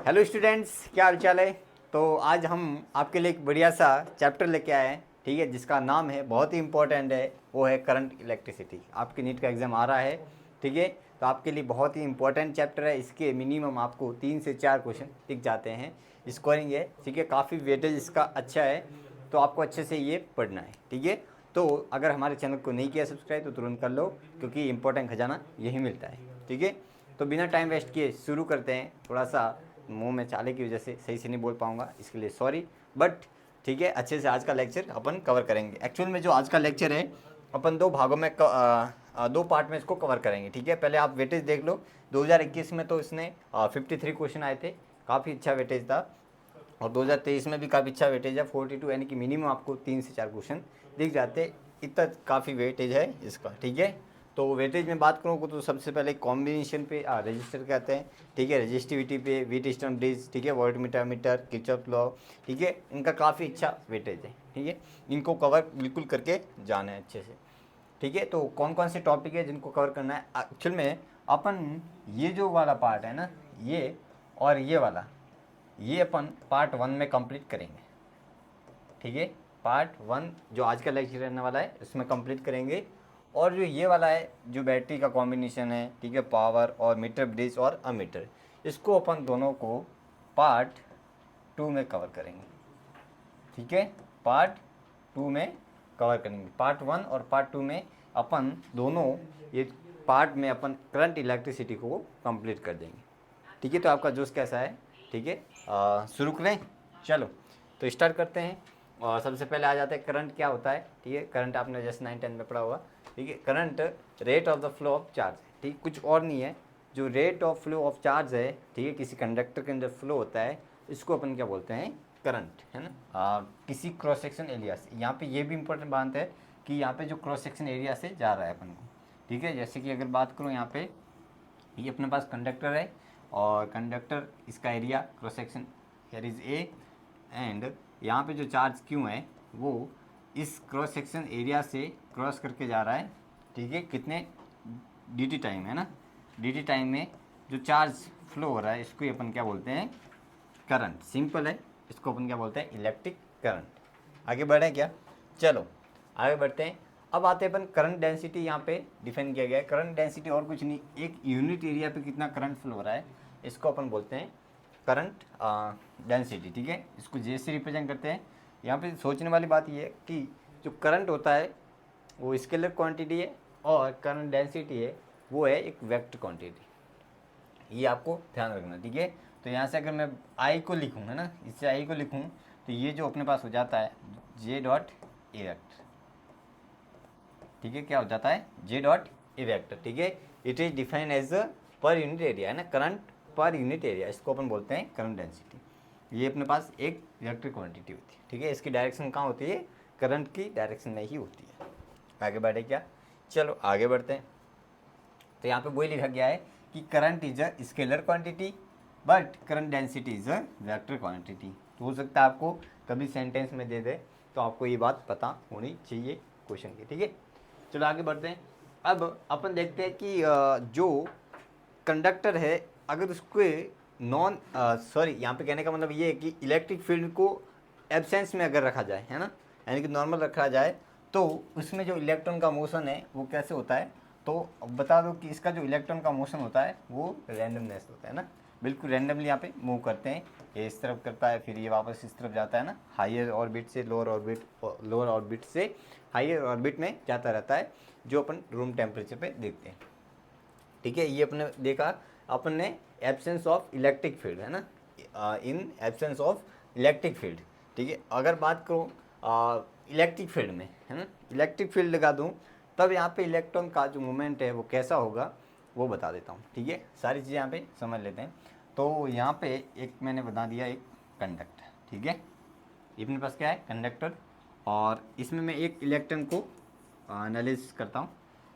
Hello students, क्या हाल चाल है। तो आज हम आपके लिए एक बढ़िया सा चैप्टर लेके आए हैं, ठीक है, जिसका नाम है, बहुत ही इंपॉर्टेंट है, वो है करंट इलेक्ट्रिसिटी। आपके नीट का एग्ज़ाम आ रहा है, ठीक है, तो आपके लिए बहुत ही इंपॉर्टेंट चैप्टर है। इसके मिनिमम आपको 3 से 4 क्वेश्चन टिक जाते हैं, स्कोरिंग है, ठीक है, काफ़ी वेटेज इसका अच्छा है, तो आपको अच्छे से ये पढ़ना है, ठीक है। तो अगर हमारे चैनल को नहीं किया सब्सक्राइब तो तुरंत कर लो, क्योंकि इंपॉर्टेंट खजाना यही मिलता है, ठीक है। तो बिना टाइम वेस्ट किए शुरू करते हैं। थोड़ा सा मुंह में चाले की वजह से सही से नहीं बोल पाऊंगा, इसके लिए सॉरी, बट ठीक है, अच्छे से आज का लेक्चर अपन कवर करेंगे। एक्चुअल में जो आज का लेक्चर है, अपन 2 भागों में 2 पार्ट में इसको कवर करेंगे, ठीक है। पहले आप वेटेज देख लो। 2021 में तो इसने 53 क्वेश्चन आए थे, काफ़ी अच्छा वेटेज था, और 2023 में भी काफ़ी अच्छा वेटेज है 42, यानी कि मिनिमम आपको 3 से 4 क्वेश्चन दिख जाते। इतना काफ़ी वेटेज है इसका, ठीक है। तो वेटेज में बात करूँ तो सबसे पहले कॉम्बिनेशन पे रजिस्टर कहते हैं, ठीक है, रजिस्टिविटी पे व्हीटस्टोन ब्रिज, ठीक है, वोल्टमीटर मीटर, किरचॉफ लॉ, ठीक है, इनका काफ़ी अच्छा वेटेज है, ठीक है। इनको कवर बिल्कुल करके जाना है अच्छे से, ठीक है। तो कौन कौन से टॉपिक है जिनको कवर करना है एक्चुअल में, अपन ये जो वाला पार्ट है ना, ये और ये वाला, ये अपन पार्ट 1 में कंप्लीट करेंगे, ठीक है। पार्ट 1 जो आज का लेक्चर रहने वाला है उसमें कंप्लीट करेंगे, और जो ये वाला है, जो बैटरी का कॉम्बिनेशन है, ठीक है, पावर और मीटर ब्रिज और अमीटर, इसको अपन दोनों को पार्ट 2 में कवर करेंगे, ठीक है। पार्ट 2 में कवर करेंगे। पार्ट 1 और पार्ट 2 में अपन दोनों ये पार्ट में अपन करंट इलेक्ट्रिसिटी को कंप्लीट कर देंगे, ठीक है। तो आपका जोश कैसा है, ठीक है, शुरू करें, चलो तो स्टार्ट करते हैं। और सबसे पहले आ जाते हैं करंट क्या होता है, ठीक है। करंट आपने जस्ट 9-10 में पढ़ा होगा, ठीक है। Current rate of the flow of charge, ठीक, कुछ और नहीं है, जो rate of flow of charge है, ठीक है, किसी कंडक्टर के अंदर फ्लो होता है, इसको अपन क्या बोलते हैं, करंट, है ना। किसी क्रॉस सेक्शन एरिया से, यहाँ पे ये भी इंपॉर्टेंट बात है कि यहाँ पे जो क्रॉस सेक्शन एरिया से जा रहा है अपन को, ठीक है। जैसे कि अगर बात करूँ यहाँ पे, ये अपने पास कंडक्टर है, और कंडक्टर इसका area cross section here is a, and यहाँ पे जो चार्ज क्यों है वो इस क्रॉस सेक्शन एरिया से क्रॉस करके जा रहा है, ठीक है, कितने dt टाइम है ना, dt टाइम में जो चार्ज फ्लो हो रहा है, इसको अपन क्या बोलते हैं, करंट। सिंपल है, इसको अपन क्या बोलते हैं, इलेक्ट्रिक करंट। आगे बढ़े क्या, चलो आगे बढ़ते हैं। अब आते हैं अपन करंट डेंसिटी, यहाँ पे डिफाइन किया गया है। करंट डेंसिटी और कुछ नहीं, एक यूनिट एरिया पे कितना करंट फ्लो हो रहा है, इसको अपन बोलते हैं करंट डेंसिटी, ठीक है। इसको जे से रिप्रेजेंट करते हैं। यहाँ पे सोचने वाली बात ये है कि जो करंट होता है वो स्केलर क्वांटिटी है, और करंट डेंसिटी है वो है एक वेक्टर क्वांटिटी, ये आपको ध्यान रखना, ठीक है। तो यहाँ से अगर मैं आई को लिखूँ, है ना, इससे आई को लिखूँ, तो ये जो अपने पास हो जाता है जे डॉट ए वेक्टर, ठीक है, क्या हो जाता है, जे डॉट ए वेक्टर, ठीक है। It is defined as a per unit area, है ना, करंट पर यूनिट एरिया, इसको अपन बोलते हैं करंट डेंसिटी। ये अपने पास एक वेक्टर क्वांटिटी होती है, ठीक है। इसकी डायरेक्शन कहाँ होती है, करंट की डायरेक्शन में ही होती है। आगे बढ़े क्या, चलो आगे बढ़ते हैं। तो यहाँ पे वही लिखा गया है कि current is a scalar quantity but current density is a vector quantity. तो हो सकता है आपको कभी सेंटेंस में दे दे, तो आपको ये बात पता होनी चाहिए क्वेश्चन की, ठीक है। चलो आगे बढ़ते हैं। अब अपन देखते हैं कि जो कंडक्टर है, अगर उसके नॉन सॉरी, यहाँ पे कहने का मतलब ये है कि इलेक्ट्रिक फील्ड को एब्सेंस में अगर रखा जाए, है ना, यानी कि नॉर्मल रखा जाए, तो उसमें जो इलेक्ट्रॉन का मोशन है वो कैसे होता है। तो बता दो कि इसका जो इलेक्ट्रॉन का मोशन होता है वो रैंडमनेस होता है ना, बिल्कुल रैंडमली यहाँ पे मूव करते हैं। ये इस तरफ करता है, फिर ये वापस इस तरफ जाता है ना, हायर ऑर्बिट से लोअर ऑर्बिट, लोअर ऑर्बिट से हायर ऑर्बिट में जाता रहता है, जो अपन रूम टेम्परेचर पे देखते हैं, ठीक है। ये अपने देखा अपन ने एब्सेंस ऑफ इलेक्ट्रिक फील्ड, है ना, in absence of electric field, ठीक है। अगर बात करूँ इलेक्ट्रिक फील्ड में, है ना, इलेक्ट्रिक फील्ड लगा दूँ, तब यहाँ पे इलेक्ट्रॉन का जो मूवमेंट है वो कैसा होगा वो बता देता हूँ, ठीक है। सारी चीज़ें यहाँ पे समझ लेते हैं। तो यहाँ पे एक मैंने बता दिया, एक कंडक्टर, ठीक है, ये अपने पास क्या है, कंडक्टर, और इसमें मैं एक इलेक्ट्रॉन को एनालिसिस करता हूँ।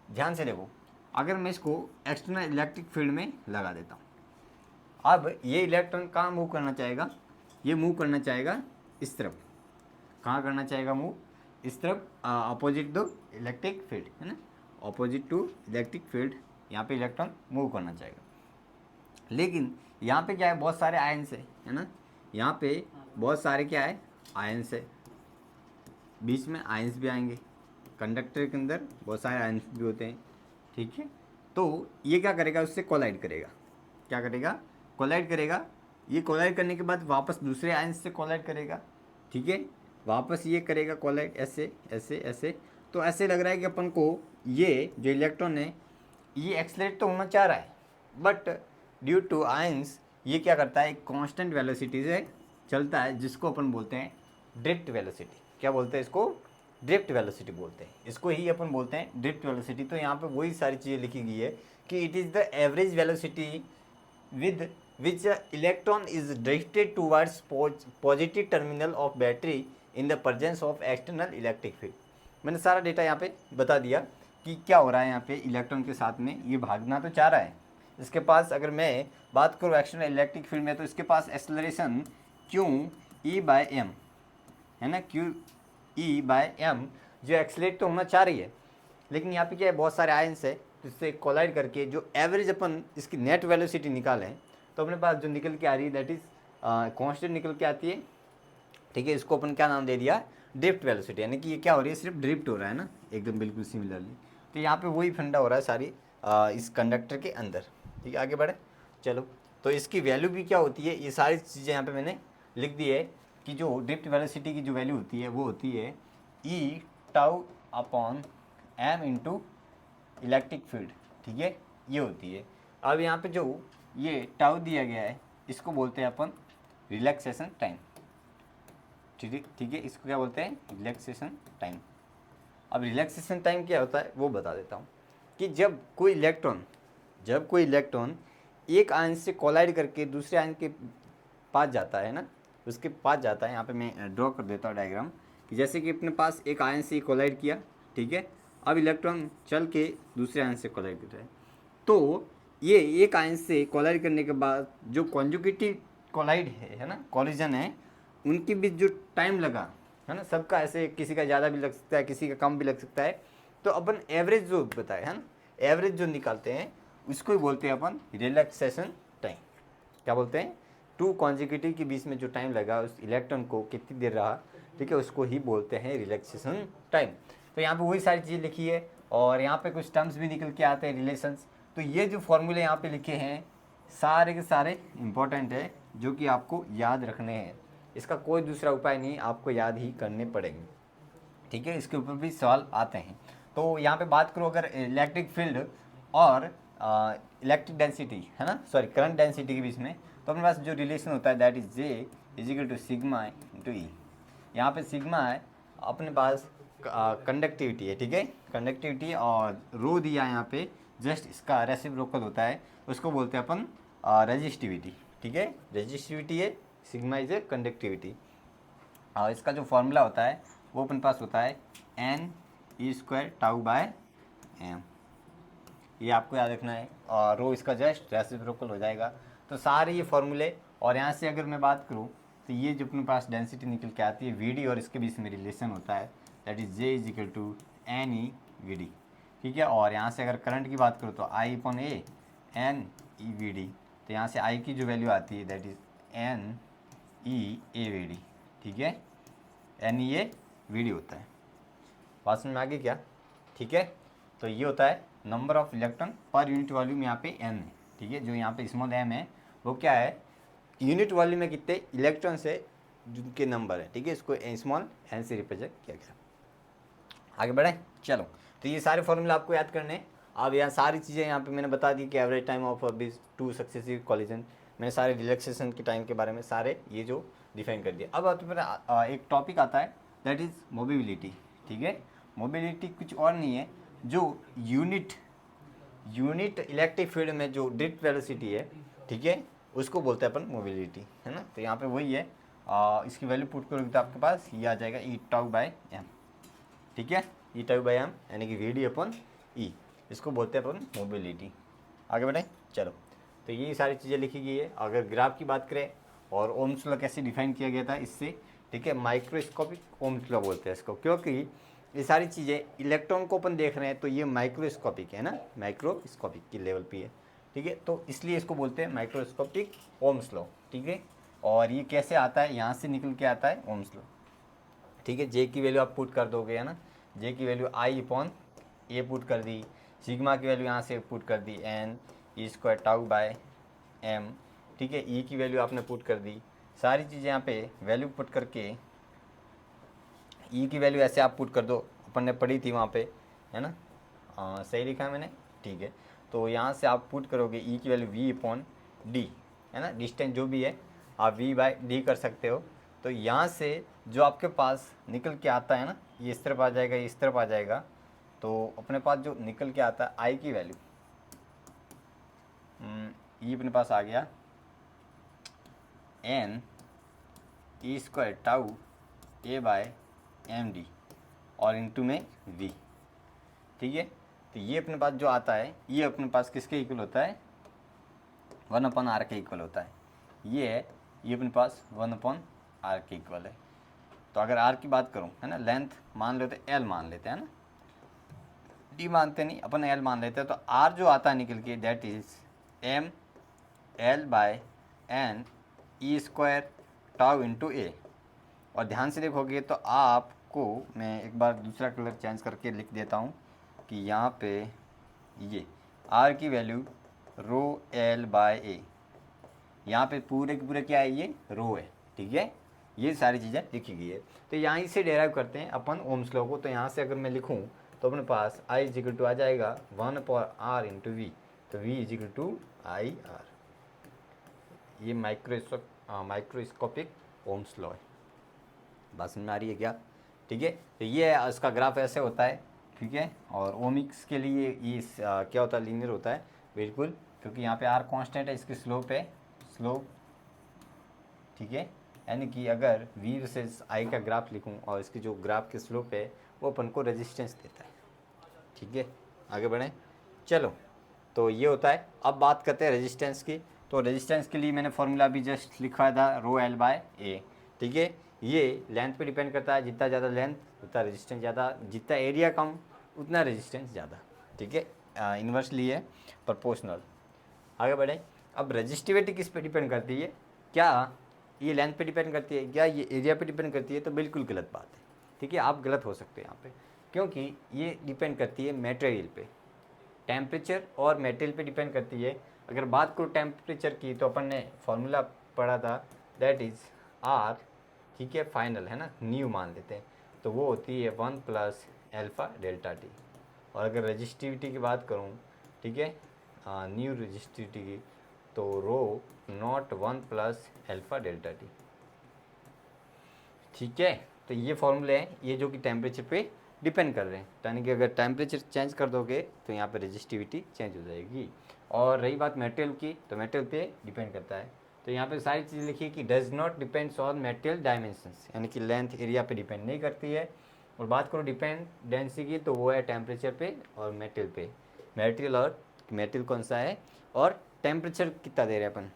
ध्यान से देखो, अगर मैं इसको एक्सटर्नल इलेक्ट्रिक फील्ड में लगा देता हूँ, अब ये इलेक्ट्रॉन कहाँ मूव करना चाहेगा, ये मूव करना चाहेगा इस तरफ। कहाँ करना चाहेगा मूव, इस तरफ, अपोजिट टू इलेक्ट्रिक फील्ड, है ना, अपोजिट टू इलेक्ट्रिक फील्ड, यहाँ पे इलेक्ट्रॉन मूव करना चाहेगा। लेकिन यहाँ पे क्या है, बहुत सारे आयन्स है ना, यहाँ पे बहुत सारे क्या है, आयन्स है, बीच में आयन्स भी आएंगे, कंडक्टर के अंदर बहुत सारे आयन्स भी होते हैं, ठीक है। तो ये क्या करेगा, उससे कोलाइड करेगा, क्या करेगा, कोलाइड करेगा। ये कोलाइड करने के बाद वापस दूसरे आयन्स से कोलाइड करेगा, ठीक है, वापस ये करेगा कोलाइड, ऐसे ऐसे ऐसे। तो ऐसे लग रहा है कि अपन को ये जो इलेक्ट्रॉन है ये एक्सलेट तो होना चाह रहा है, बट ड्यू टू आयंस ये क्या करता है, एक कांस्टेंट वेलोसिटी से चलता है, जिसको अपन बोलते हैं ड्रिफ्ट वेलोसिटी। क्या बोलते हैं इसको, ड्रिफ्ट वेलोसिटी बोलते हैं, इसको ही अपन बोलते हैं ड्रिफ्ट वेलोसिटी। तो यहाँ पे वही सारी चीज़ें लिखी गई है कि it is the average velocity with which a electron is directed towards positive terminal of battery in the presence of external electric field। मैंने सारा डेटा यहाँ पे बता दिया कि क्या हो रहा है यहाँ पे इलेक्ट्रॉन के साथ में, ये भागना तो चाह रहा है, इसके पास अगर मैं बात करूँ एक्सटर्नल इलेक्ट्रिक फील्ड में, तो इसके पास acceleration q E by m है ना, क्यू ई बाय एम जो एक्सलेट तो होना चाह रही है, लेकिन यहाँ पे क्या है, बहुत सारे आयंस है, तो इससे कोलाइड करके जो एवरेज अपन इसकी नेट वेलोसिटी निकालें, तो अपने पास जो निकल के आ रही है दैट इज़ कांस्टेंट निकल के आती है, ठीक है। इसको अपन क्या नाम दे दिया, ड्रिफ्ट वेलोसिटी, यानी कि ये क्या हो रही है, सिर्फ ड्रिफ्ट हो रहा है ना, एकदम बिल्कुल सिमिलरली। तो यहाँ पे वही फंडा हो रहा है सारी इस कंडक्टर के अंदर, ठीक है। आगे बढ़े, चलो। तो इसकी वैल्यू भी क्या होती है, ये सारी चीज़ें यहाँ पे मैंने लिख दी है कि जो ड्रिफ्ट वेलोसिटी की जो वैल्यू होती है वो होती है e tau upon m into electric field, ठीक है, ये होती है। अब यहाँ पे जो ये टाउ दिया गया है इसको बोलते हैं अपन रिलैक्सेशन टाइम, ठीक है, इसको क्या बोलते हैं, रिलैक्सेशन टाइम। अब रिलैक्सेशन टाइम क्या होता है वो बता देता हूँ कि जब कोई इलेक्ट्रॉन एक आयन से कोलाइड करके दूसरे आयन के पास जाता है ना, उसके पास जाता है, यहाँ पे मैं ड्रॉ कर देता हूँ डायग्राम, कि जैसे कि अपने पास एक आयन से कोलाइड किया, ठीक है, अब इलेक्ट्रॉन चल के दूसरे आयन से कोलाइड कर रहा है, तो ये एक आयन से कोलाइड करने के बाद जो कॉन्जुगेटिव कोलाइड है ना, कॉलिजन है, उनके बीच जो टाइम लगा है ना, सबका ऐसे किसी का ज़्यादा भी लग सकता है, किसी का कम भी लग सकता है, तो अपन एवरेज जो बताए है ना, एवरेज जो निकालते हैं उसको ही बोलते हैं अपन रिलैक्सेशन टाइम। क्या बोलते हैं, टू कॉन्जिक्यूटिव के बीच में जो टाइम लगा उस इलेक्ट्रॉन को कितनी देर रहा, ठीक है, उसको ही बोलते हैं रिलैक्सेशन टाइम। तो यहाँ पे वही सारी चीज़ें लिखी है, और यहाँ पे कुछ टर्म्स भी निकल के आते हैं, रिलेशंस। तो ये जो फॉर्मूले यहाँ पे लिखे हैं सारे के सारे इंपॉर्टेंट है, जो कि आपको याद रखने हैं, इसका कोई दूसरा उपाय नहीं, आपको याद ही करने पड़ेंगे, ठीक है। इसके ऊपर भी सवाल आते हैं। तो यहाँ पे बात करो अगर इलेक्ट्रिक फील्ड और इलेक्ट्रिक डेंसिटी है ना, सॉरी करंट डेंसिटी के बीच में, तो अपने पास जो रिलेशन होता है that is J is equal to sigma into E. यहाँ पे सिग्मा है अपने पास कंडक्टिविटी है, ठीक है, कंडक्टिविटी, और रो दिया यहाँ पे जस्ट इसका रेसिप्रोकल होता है, उसको बोलते हैं अपन रेजिस्टिविटी, ठीक है, रेजिस्टिविटी है, सिग्मा इज ए कंडक्टिविटी। और इसका जो फॉर्मूला होता है वो अपने पास होता है N E square tau by M, ये आपको याद रखना है, और रो इसका जस्ट रेसिप्रोकल हो जाएगा। तो सारे ये फॉर्मूले, और यहाँ से अगर मैं बात करूँ तो ये जो अपने पास डेंसिटी निकल के आती है वी डी, और इसके बीच में रिलेशन होता है that is J is equal to N E V D, ठीक है। और यहाँ से अगर करंट की बात करूँ तो I upon A N E V D, तो यहाँ से आई की जो वैल्यू आती है that is N E A V D, ठीक है, N E A V D होता है। बात समझ में आ गई क्या, ठीक है। तो ये होता है number of electron per unit volume, यहाँ पे एन है, ठीक है, जो यहाँ पे स्मॉल एम है वो क्या है, यूनिट वॉल्यूम में कितने इलेक्ट्रॉन से जिनके नंबर है, ठीक है, इसको स्मॉल एन से रिप्रेजेंट किया गया। आगे बढ़े, चलो। तो ये सारे फॉर्मूला आपको याद करने हैं। अब यहाँ सारी चीज़ें यहाँ पे मैंने बता दी कि average time of this two successive collision, मैंने सारे रिलैक्सेशन के टाइम के बारे में सारे ये जो डिफाइन कर दिया। अब मेरा एक टॉपिक आता है दैट इज़ मोबिलिटी, ठीक है। मोबिलिटी कुछ और नहीं है, जो यूनिट इलेक्ट्रिक फील्ड में जो ड्रिफ्ट वेलोसिटी है, ठीक है, उसको बोलते हैं अपन मोबिलिटी, है ना। तो यहाँ पे वही है, इसकी वैल्यू पुट करोगे तो आपके पास ये आ जाएगा ई टाउ बाय एम, ठीक है, ई टाउ बाय एम यानी कि वी डी अपन ई, इसको बोलते हैं अपन मोबिलिटी। आगे बढ़ें, चलो। तो ये सारी चीज़ें लिखी गई है। अगर ग्राफ की बात करें और ओम्स लॉ कैसे डिफाइन किया गया था इससे, ठीक है, माइक्रोस्कोपिक ओम्स लॉ बोलते हैं इसको, क्योंकि ये सारी चीज़ें इलेक्ट्रॉन को अपन देख रहे हैं तो ये माइक्रोस्कोपिक है ना, माइक्रोस्कोपिक की लेवल पे है, ठीक है। तो इसलिए इसको बोलते हैं माइक्रोस्कोपिक ओम्स लॉ, ठीक है। और ये कैसे आता है, यहाँ से निकल के आता है ओम्स लॉ, ठीक है। जे की वैल्यू आप पुट कर दोगे, है ना, जे की value I upon A put कर दी, सिग्मा की वैल्यू यहाँ से पुट कर दी n E square tau by m, ठीक है। ई की वैल्यू आपने पुट कर दी, सारी चीज़ें यहाँ पे वैल्यू पुट करके, ई की वैल्यू ऐसे आप पुट कर दो, अपन ने पढ़ी थी वहाँ पे, है ना, सही लिखा है मैंने, ठीक है। तो यहाँ से आप पुट करोगे ई की वैल्यू वी अपॉन डी, है ना, डिस्टेंस जो भी है आप वी बाय डी कर सकते हो। तो यहाँ से जो आपके पास निकल के आता है ना, ये इस तरफ आ जाएगा, ये इस तरफ आ जाएगा। तो अपने पास जो निकल के आता है आई की वैल्यू, ये अपने पास आ गया एन ई स्क्वायर टाउ ए बाय एम डी और इनटू में वी, ठीक है। तो ये अपने पास जो आता है, ये अपने पास किसके इक्वल होता है, 1/r के इक्वल होता है। ये है, ये अपने पास 1/r के इक्वल है। तो अगर r की बात करूँ, है ना, लेंथ मान लेते l मान लेते हैं ना, d मानते नहीं, अपन l मान लेते हैं। तो r जो आता है निकल के, that is m l by n E square tau into A. और ध्यान से देखोगे तो आपको मैं एक बार दूसरा कलर चेंज करके लिख देता हूँ कि यहाँ पे ये r की वैल्यू रो l बाय ए, यहाँ पे पूरे के पूरे क्या है, ये रो है, ठीक है। ये सारी चीज़ें लिखी गई है। तो यहाँ से डेराइव करते हैं अपन ओम्स लॉ को। तो यहाँ से अगर मैं लिखूँ तो अपने पास I इज इक्वल टू आ जाएगा 1/r इंटू वी, तो V is equal to I R. ये माइक्रोस्कोपिक ओम्स लॉ है, बात समझ में आ रही है क्या, ठीक है। तो ये इसका ग्राफ ऐसे होता है, ठीक है। और ओमिक्स के लिए ये क्या होता है, लीनियर होता है बिल्कुल, क्योंकि यहाँ पे r कांस्टेंट है, इसकी स्लोप है, स्लोप, ठीक है। यानी कि अगर v वर्सेस i का ग्राफ लिखूं और इसकी जो ग्राफ की स्लोप है वो अपन को रेजिस्टेंस देता है, ठीक है। आगे बढ़ें, चलो। तो ये होता है। अब बात करते हैं रेजिस्टेंस की। तो रेजिस्टेंस के लिए मैंने फॉर्मूला भी जस्ट लिखवाया था, रो एल बाय ए, ठीक है। ये लेंथ पे डिपेंड करता है, जितना ज़्यादा लेंथ उतना रेजिस्टेंस ज़्यादा, जितना एरिया कम उतना रेजिस्टेंस ज़्यादा, ठीक है। इन्वर्सली है प्रोपोर्शनल। आगे बढ़ें। अब रजिस्टिविटी किस पे डिपेंड करती है, क्या ये लेंथ पे डिपेंड करती है, क्या ये एरिया पे डिपेंड करती है, तो बिल्कुल गलत बात है, ठीक है। आप गलत हो सकते हैं यहाँ पे, क्योंकि ये डिपेंड करती है मटेरियल पे, टेम्परेचर और मटेरियल पे डिपेंड करती है। अगर बात करूँ टेम्परेचर की, तो अपन ने फॉर्मूला पढ़ा था, दैट इज़ आर, ठीक है, फाइनल, है ना, न्यू मान लेते हैं, तो वो होती है 1 प्लस एल्फ़ा डेल्टा टी। और अगर रजिस्टिविटी की बात करूँ, ठीक है, न्यू रजिस्टिविटी की, तो rho naught 1 plus alpha delta T, ठीक है। तो ये फॉर्मूले हैं, ये जो कि टेम्परेचर पे डिपेंड कर रहे हैं, यानी कि अगर टेम्परेचर चेंज कर दोगे तो यहाँ पे रजिस्टिविटी चेंज हो जाएगी। और रही बात मटेरियल की, तो मटेरियल पे डिपेंड करता है। तो यहाँ पे सारी चीज़ लिखी कि does not depends on material dimensions, यानी कि लेंथ एरिया पे डिपेंड नहीं करती है। और बात करो डिपेंडेंसी की, तो वो है टेम्परेचर पे और मटेरियल पे। मटेरियल कौन सा है और टेम्परेचर कितना दे रहे हैं अपन,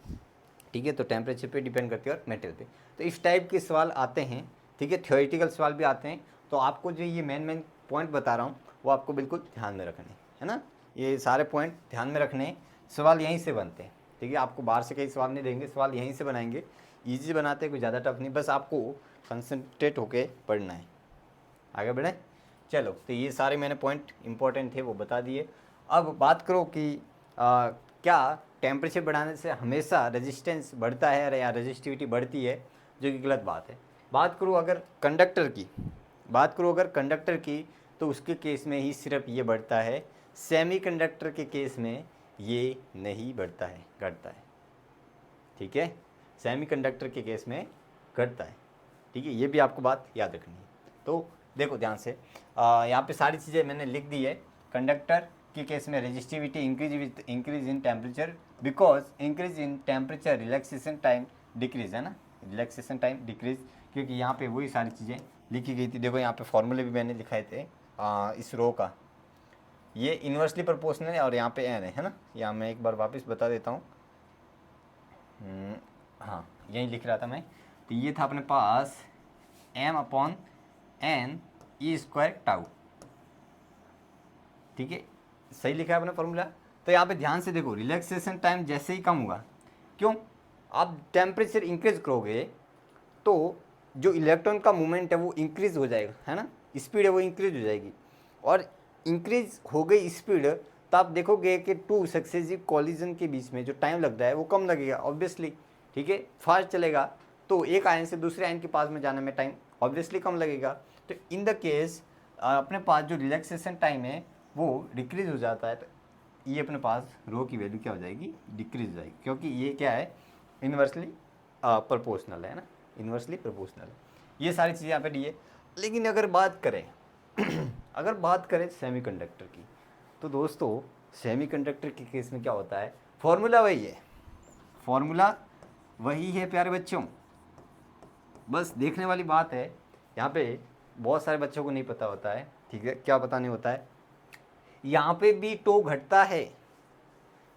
ठीक है। तो टेम्परेचर पे डिपेंड करती है और मटेरियल पे। तो इस टाइप के सवाल आते हैं, ठीक है, थ्योरेटिकल सवाल भी आते हैं। तो आपको जो ये मेन पॉइंट बता रहा हूँ वो आपको बिल्कुल ध्यान में रखने, है ना, ये सारे पॉइंट ध्यान में रखने। सवाल यहीं से बनते हैं, ठीक है। आपको बाहर से कई सवाल नहीं देंगे, सवाल यहीं से बनाएंगे। ईजी बनाते हैं, कोई ज़्यादा टफ नहीं, बस आपको कंसंट्रेट होके पढ़ना है। आगे बढ़ें, चलो। तो ये सारे मैंने पॉइंट इंपॉर्टेंट थे वो बता दिए। अब बात करो कि क्या टेम्परेचर बढ़ाने से हमेशा रेजिस्टेंस बढ़ता है या रेजिस्टिविटी बढ़ती है, जो कि गलत बात है। बात करूँ अगर कंडक्टर की, तो उसके केस में ही सिर्फ ये बढ़ता है, सेमीकंडक्टर के केस में ये नहीं बढ़ता है, घटता है, ठीक है। सेमीकंडक्टर के केस में घटता है, ठीक है। ये भी आपको बात याद रखनी है। तो देखो ध्यान से, यहाँ पे सारी चीज़ें मैंने लिख दी है। कंडक्टर के केस में resistivity increase in temperature, because increase in temperature relaxation time decrease, है ना, रिलैक्सेशन टाइम डिक्रीज, क्योंकि यहाँ पे वही सारी चीज़ें लिखी गई थी। देखो यहाँ पे फॉर्मूले भी मैंने लिखाए थे इस रो का, ये इन्वर्सली प्रोपोर्शनल है और यहाँ पे एन है ना। यहाँ मैं एक बार वापस बता देता हूँ, हाँ यही लिख रहा था मैं। तो ये था अपने पास m अपॉन एन ई स्क्वायर टाउ, ठीक है, सही लिखा है अपना फॉर्मूला। तो यहाँ पे ध्यान से देखो, रिलैक्सेशन टाइम जैसे ही कम हुआ, क्यों, आप टेम्परेचर इंक्रीज करोगे तो जो इलेक्ट्रॉन का मूवमेंट है वो इंक्रीज हो जाएगा, है ना, स्पीड है वो इंक्रीज हो जाएगी। और इंक्रीज हो गई स्पीड तो आप देखोगे कि टू सक्सेसिव कॉलिजन के बीच में जो टाइम लग रहा है वो कम लगेगा ऑब्वियसली, ठीक है, फास्ट चलेगा, तो एक आयन से दूसरे आयन के पास में जाने में टाइम ऑब्वियसली कम लगेगा। तो इन द केस अपने पास जो रिलैक्सेशन टाइम है वो डिक्रीज हो जाता है, तो ये अपने पास रो की वैल्यू क्या हो जाएगी, डिक्रीज हो जाएगी, क्योंकि ये क्या है, इन्वर्सली प्रोपोर्शनल है ना, इन्वर्सली प्रोपोर्शनल है। ये सारी चीज़ें यहाँ पे डी है। लेकिन अगर बात करें अगर बात करें सेमीकंडक्टर की, तो दोस्तों सेमीकंडक्टर के केस में क्या होता है, फॉर्मूला वही है, फॉर्मूला वही है प्यारे बच्चों, बस देखने वाली बात है। यहाँ पे बहुत सारे बच्चों को नहीं पता होता है, ठीक है, क्या पता नहीं होता है, यहाँ पे भी टो घटता है,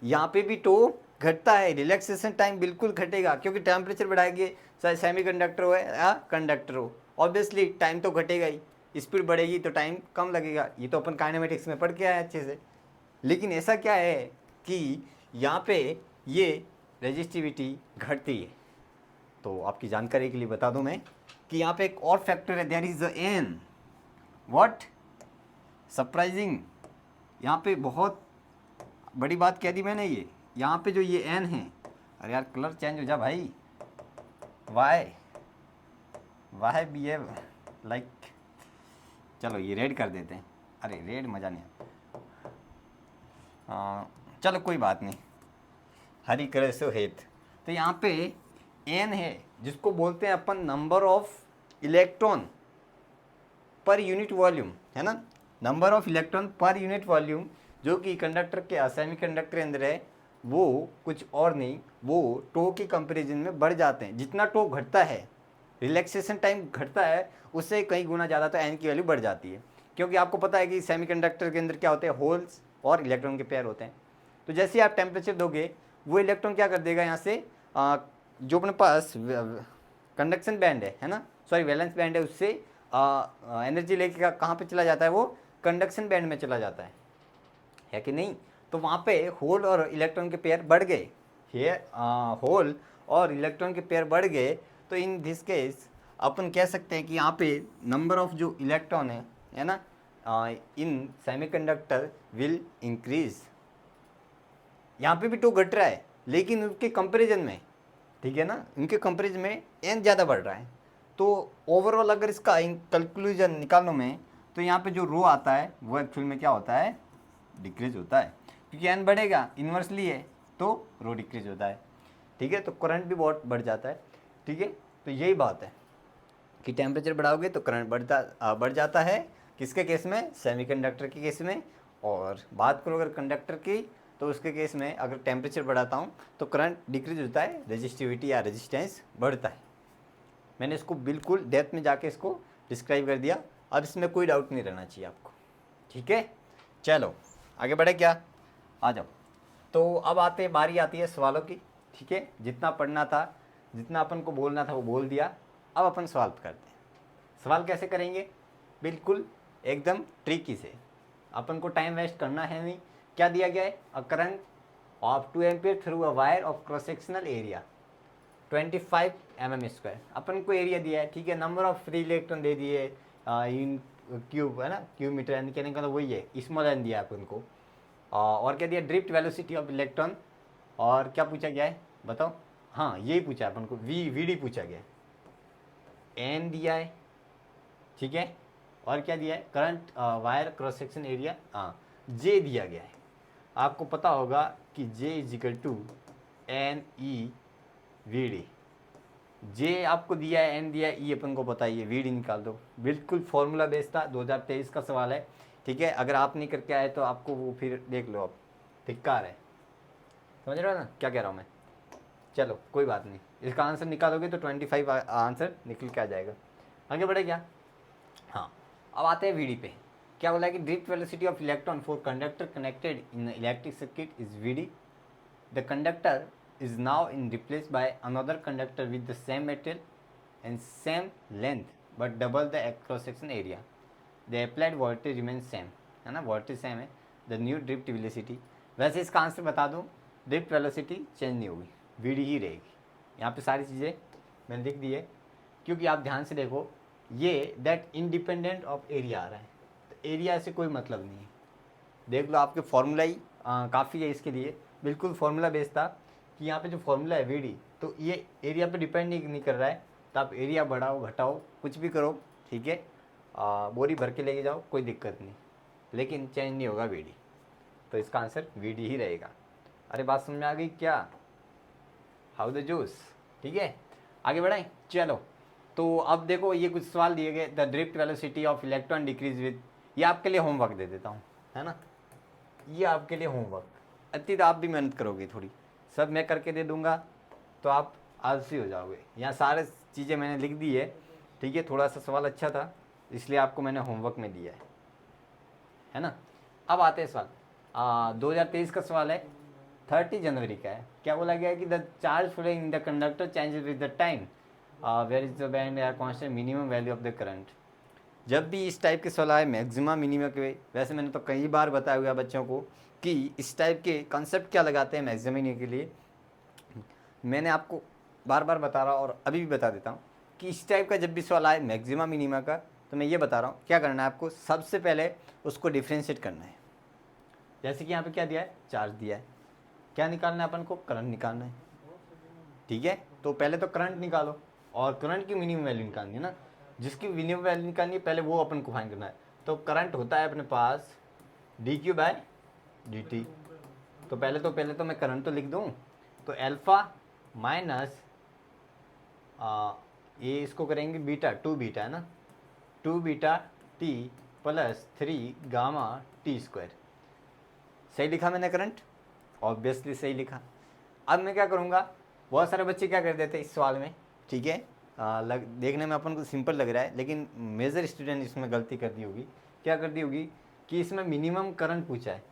यहाँ पे भी टो घटता है, रिलैक्सेशन टाइम बिल्कुल घटेगा, क्योंकि टेम्परेचर बढ़ाएंगे, चाहे सेमीकंडक्टर हो या कंडक्टर हो, ऑब्वियसली टाइम तो घटेगा ही, स्पीड बढ़ेगी तो टाइम कम लगेगा, ये तो अपन काइनेमेटिक्स में पढ़ के आए अच्छे से। लेकिन ऐसा क्या है कि यहाँ पे ये रेजिस्टिविटी घटती है, तो आपकी जानकारी के लिए बता दूं मैं कि यहाँ पे एक और फैक्टर है, there is a an, what, surprising, यहाँ पे बहुत बड़ी बात कह दी मैंने, ये यहाँ पे जो ये एन है, अरे यार कलर चेंज हो जा भाई, वाई वाई बिहेव लाइक, चलो ये रेड कर देते हैं, अरे रेड मज़ा नहीं आता, चलो कोई बात नहीं, हरी करे सो हेत। तो यहाँ पे एन है जिसको बोलते हैं अपन number of electron per unit volume, है ना, number of electron per unit volume, जो कि कंडक्टर के सेमीकंडक्टर के अंदर है, वो कुछ और नहीं, वो टो के कंपैरिजन में बढ़ जाते हैं, जितना टो घटता है, रिलैक्सेशन टाइम घटता है, उससे कई गुना ज़्यादा तो एन की वैल्यू बढ़ जाती है, क्योंकि आपको पता है कि सेमीकंडक्टर के अंदर क्या होते हैं, होल्स और इलेक्ट्रॉन के पेयर होते हैं। तो जैसे ही आप टेम्परेचर दोगे, वो इलेक्ट्रॉन क्या कर देगा, यहाँ से जो अपने पास कंडक्शन बैंड है ना, सॉरी वैलेंस बैंड है, उससे एनर्जी लेके कहाँ पे चला जाता है, वो कंडक्शन बैंड में चला जाता है कि नहीं। तो वहाँ पे होल और इलेक्ट्रॉन के पेयर बढ़ गए, ये होल और इलेक्ट्रॉन के पेयर बढ़ गए, तो इन दिस केस अपन कह सकते हैं कि यहाँ पे नंबर ऑफ जो इलेक्ट्रॉन है ना, इन सेमीकंडक्टर विल इंक्रीज। यहाँ पे भी टू घट रहा है, लेकिन उनके कंपैरिजन में, ठीक है ना, उनके कंपैरिजन में एन ज़्यादा बढ़ रहा है। तो ओवरऑल अगर इसका कंक्लूजन निकालो मैं, तो यहाँ पे जो रो आता है वो एक्चुअल में क्या होता है, डिक्रीज होता है, क्योंकि एन बढ़ेगा, इन्वर्सली है, तो रो डिक्रीज होता है, ठीक है। तो करंट भी बहुत बढ़ जाता है, ठीक है। तो यही बात है कि टेम्परेचर बढ़ाओगे तो करंट बढ़ जाता है, किसके केस में, सेमीकंडक्टर के केस में। और बात करो अगर कंडक्टर की, तो उसके केस में अगर टेम्परेचर बढ़ाता हूँ तो करंट डिक्रीज होता है, रेजिस्टिविटी या रेजिस्टेंस बढ़ता है। मैंने इसको बिल्कुल डेप्थ में जाके इसको डिस्क्राइब कर दिया, अब इसमें कोई डाउट नहीं रहना चाहिए आपको, ठीक है। चलो आगे बढ़े क्या, आ जाओ। तो अब बारी आती है सवालों की, ठीक है। जितना पढ़ना था, जितना अपन को बोलना था वो बोल दिया, अब अपन सवाल करते हैं। सवाल कैसे करेंगे, बिल्कुल एकदम ट्रिकी से, अपन को टाइम वेस्ट करना है नहीं। क्या दिया गया है, a current of 2 ampere through a wire of cross sectional area 25 mm², अपन को एरिया दिया है, ठीक है। नंबर ऑफ फ्री इलेक्ट्रॉन दे दिए इन क्यूब, है ना, क्यूब मीटर, यानी कहने का वही है, स्मॉल एन दिया है अपन को। और क्या दिया, ड्रिफ्ट वेलोसिटी ऑफ इलेक्ट्रॉन, और क्या पूछा गया है बताओ, हाँ यही पूछा है अपन को, वी डी पूछा गया है, एन दिया है, ठीक है। और क्या दिया है, current wire cross section area, हाँ जे दिया गया है। आपको पता होगा कि J is equal to N E V d, J आपको दिया है, एन दिया है, ई अपन को पता है, वी डी निकाल दो, बिल्कुल फॉर्मूला बेस्ड था, 2023 का सवाल है, ठीक है। अगर आप नहीं करके आए तो आपको वो फिर देख लो, आप धिक्कार है, समझ रहे हो ना क्या कह रहा हूँ मैं। चलो कोई बात नहीं, इसका आंसर निकालोगे तो 25 आंसर निकल के आ जाएगा। आगे बढ़े क्या, हाँ अब आते हैं वीडी पे। क्या बोला है कि drift velocity of electron for conductor connected in electric circuit is VD. The conductor is now in replaced by another conductor with the same material and same length but double the cross section area. The applied voltage remains same, है ना, voltage same है. The new drift velocity वैसे इसका answer बता दूं, drift velocity change नहीं होगी, VD ही रहेगी। यहाँ पे सारी चीज़ें मैंने लिख दी है, क्योंकि आप ध्यान से देखो ये दैट इंडिपेंडेंट ऑफ एरिया आ रहा है, तो एरिया से कोई मतलब नहीं है। देख लो आपके फॉर्मूला ही काफ़ी है इसके लिए, बिल्कुल फॉर्मूला बेस्ड था कि यहाँ पे जो फॉर्मूला है वीडी, तो ये एरिया पे डिपेंड नहीं कर रहा है। तो आप एरिया बढ़ाओ घटाओ कुछ भी करो, ठीक है, बोरी भर के लेके जाओ, कोई दिक्कत नहीं, लेकिन चेंज नहीं होगा वीडी। तो इसका आंसर वीडी ही रहेगा। अरे बात समझ में आ गई क्या? How the juice. ठीक है, आगे बढ़ाएं, चलो। तो अब देखो ये कुछ सवाल दिए गए, the drift velocity of electron decrease with, ये आपके लिए होमवर्क दे देता हूँ, है ना, ये आपके लिए होमवर्क। अति आप भी मेहनत करोगे थोड़ी, सब मैं करके दे दूंगा तो आप आलसी हो जाओगे। यहाँ सारे चीज़ें मैंने लिख दी है, ठीक है, थोड़ा सा सवाल अच्छा था इसलिए आपको मैंने होमवर्क में दिया है ना। अब आते हैं सवाल 2023 का सवाल है, 30 जनवरी का है। क्या बोला गया है कि the charge flowing in the conductor changes with the time, where is the band या constant minimum value of the current. जब भी इस टाइप के सवाल आए मैक्सिमम मिनिमम के, वैसे मैंने तो कई बार बताया हुआ बच्चों को कि इस टाइप के कंसेप्ट क्या लगाते हैं मैक्सिमम के लिए, मैंने आपको बार बार बता रहा हूँ और अभी भी बता देता हूँ कि इस टाइप का जब भी सवाल आए मैक्सिमम मिनिमा का, तो मैं ये बता रहा हूँ क्या करना है आपको, सबसे पहले उसको डिफ्रेंशिएट करना है। जैसे कि यहाँ पे क्या दिया है, चार्ज दिया है, क्या निकालना है अपन को, करंट निकालना है, ठीक है। तो पहले तो करंट निकालो और करंट की मिनिमम वैल्यू निकालनी है ना, जिसकी मिनिमम वैल्यू निकालनी है पहले वो अपन को फाइंड करना है। तो करंट होता है अपने पास dq/dt। तो पहले तो मैं करंट तो लिख दूँ, तो एल्फा माइनस ये इसको करेंगे बीटा, 2 बीटा है ना, 2 beta t plus 3 gamma t square. सही लिखा मैंने करंट, ऑब्वियसली सही लिखा। अब मैं क्या करूँगा, बहुत सारे बच्चे क्या कर देते हैं इस सवाल में, ठीक है, देखने में अपन को सिंपल लग रहा है लेकिन मेजर स्टूडेंट इसमें गलती कर दी होगी। क्या कर दी होगी कि इसमें मिनिमम करंट पूछा है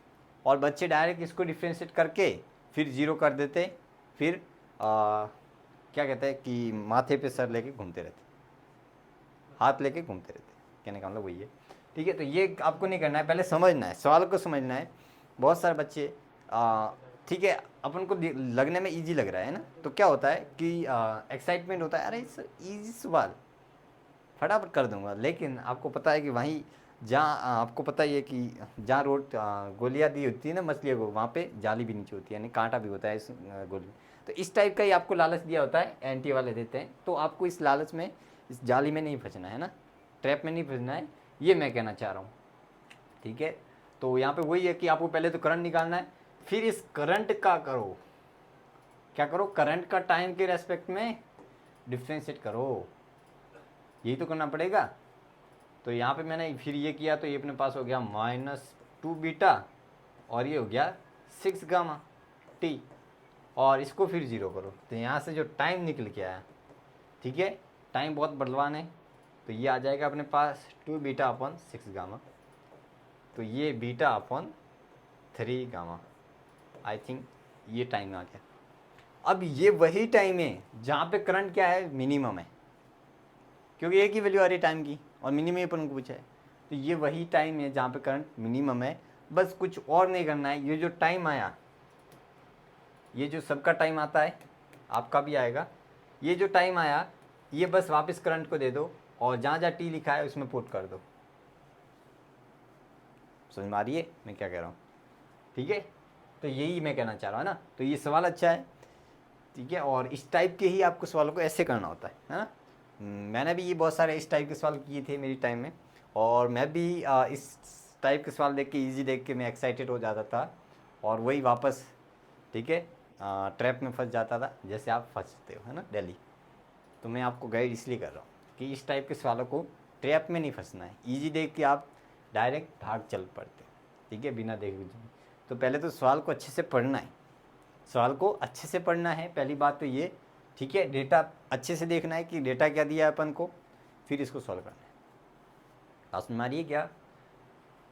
और बच्चे डायरेक्ट इसको डिफ्रेंशिएट करके फिर जीरो कर देते, फिर क्या कहते हैं कि माथे पे सर लेके घूमते रहते, हाथ लेके घूमते रहते, कहने का मतलब वही है, ठीक है। तो ये आपको नहीं करना है, पहले समझना है, सवाल को समझना है। बहुत सारे बच्चे ठीक है, अपन को लगने में इजी लग रहा है ना, तो क्या होता है कि एक्साइटमेंट होता है, अरे इजी सवाल फटाफट कर दूंगा, लेकिन आपको पता है कि वहीं जहाँ आपको पता ही है कि जहाँ रोड गोलियाँ दी होती है ना मछलियों को, वहाँ पे जाली भी नीचे होती है, यानी कांटा भी होता है इस गोली। तो इस टाइप का ही आपको लालच दिया होता है, एंटी वाले देते हैं, तो आपको इस लालच में, इस जाली में नहीं फंसना है ना, ट्रैप में नहीं फंसना है, ये मैं कहना चाह रहा हूँ, ठीक है। तो यहाँ पे वही है कि आपको पहले तो करंट निकालना है, फिर इस करंट का करो, क्या करो, करंट का टाइम के रेस्पेक्ट में डिफ्रेंशिएट करो, यही तो करना पड़ेगा। तो यहाँ पे मैंने फिर ये किया तो ये अपने पास हो गया -2 बीटा और ये हो गया 6 गामा टी, और इसको फिर जीरो करो, तो यहाँ से जो टाइम निकल के आया, ठीक है, टाइम बहुत बलवान है, तो ये आ जाएगा अपने पास 2 बीटा अपॉन 6 गामा, तो ये beta upon 3 gamma, I think ये टाइम आ गया। अब ये वही टाइम है जहाँ पे करंट क्या है, मिनिमम है, क्योंकि एक ही वैल्यू आ रही है टाइम की और मिनिमम अपन को पूछा है, तो ये वही टाइम है जहाँ पे करंट मिनिमम है। बस कुछ और नहीं करना है, ये जो टाइम आया, ये जो सबका टाइम आता है आपका भी आएगा, ये जो टाइम आया ये बस वापस करंट को दे दो और जहाँ जहाँ टी लिखा है उसमें पुट कर दो। समझ में आ रही है मैं क्या कह रहा हूँ, ठीक है। तो यही मैं कहना चाह रहा हूँ ना, तो ये सवाल अच्छा है, ठीक है, और इस टाइप के ही आपको सवालों को ऐसे करना होता है ना। मैंने भी ये बहुत सारे इस टाइप के सवाल किए थे मेरी टाइम में, और मैं भी इस टाइप के सवाल देख के, इजी देख के मैं एक्साइटेड हो जाता था और वही वापस, ठीक है, ट्रैप में फंस जाता था जैसे आप फंसते हो, है ना, डेली। तो मैं आपको गाइड इसलिए कर रहा हूँ कि इस टाइप के सवालों को ट्रैप में नहीं फंसना है, ईजी देख के आप डायरेक्ट भाग चल पड़ते, ठीक है, बिना देखे। तो पहले तो सवाल को अच्छे से पढ़ना है, सवाल को अच्छे से पढ़ना है, पहली बात तो ये, ठीक है। डेटा अच्छे से देखना है कि डेटा क्या दिया है अपन को, फिर इसको सॉल्व करना है। बात समझ में आ रही है क्या?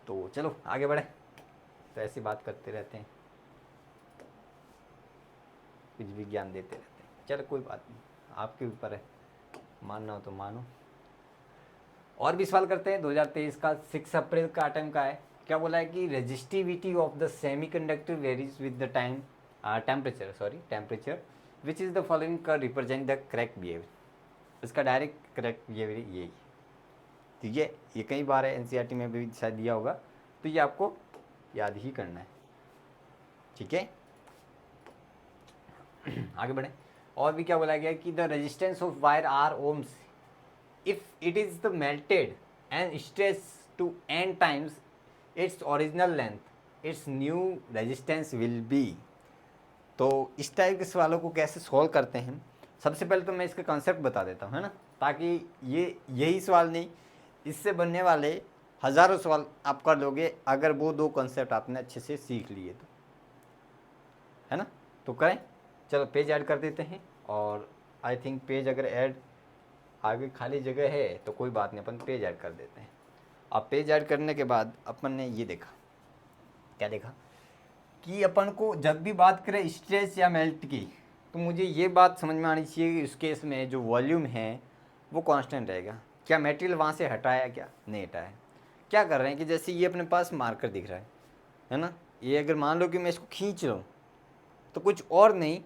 तो चलो आगे बढ़े, तो ऐसी बात करते रहते हैं, कुछ भी ज्ञान देते रहते हैं, चलो कोई बात नहीं, आपके ऊपर है, मानना हो तो मानो। और भी सवाल करते हैं। 2023 का 6 अप्रैल का आइटम का है, क्या बोला है कि resistivity of the semiconductor varies with the time temperature which is the following का रिप्रेजेंट द करेक्ट बिहेवियर। इसका डायरेक्ट करेक्ट बिहेवियर यही, ठीक है। ये कई बार है एनसीईआरटी में भी शायद दिया होगा, तो ये आपको याद ही करना है, ठीक है। आगे बढ़े। और भी क्या बोला गया कि the resistance of wire R ohms if it is the melted and stretch to n times its original length its new resistance will be. तो इस टाइप के सवालों को कैसे सॉल्व करते हैं, सबसे पहले तो मैं इसका कॉन्सेप्ट बता देता हूँ, है ना, ताकि यही सवाल नहीं, इससे बनने वाले हज़ारों सवाल आप कर लोगे अगर वो दो कॉन्सेप्ट आपने अच्छे से सीख लिए तो, है ना। तो करें, चलो पेज ऐड कर देते हैं। और आई थिंक पेज अगर ऐड आगे खाली जगह है तो कोई बात नहीं, अपन पेज ऐड कर देते हैं। अब पेज ऐड करने के बाद अपन ने ये देखा, क्या देखा कि अपन को जब भी बात करें स्ट्रेच या मेल्ट की, तो मुझे ये बात समझ में आनी चाहिए कि इस केस में जो वॉल्यूम है वो कांस्टेंट रहेगा। क्या मटेरियल वहाँ से हटाया, क्या नहीं हटाया। क्या कर रहे हैं कि जैसे ये अपने पास मार्कर दिख रहा है ना, ये अगर मान लो कि मैं इसको खींच लूँ तो कुछ और नहीं,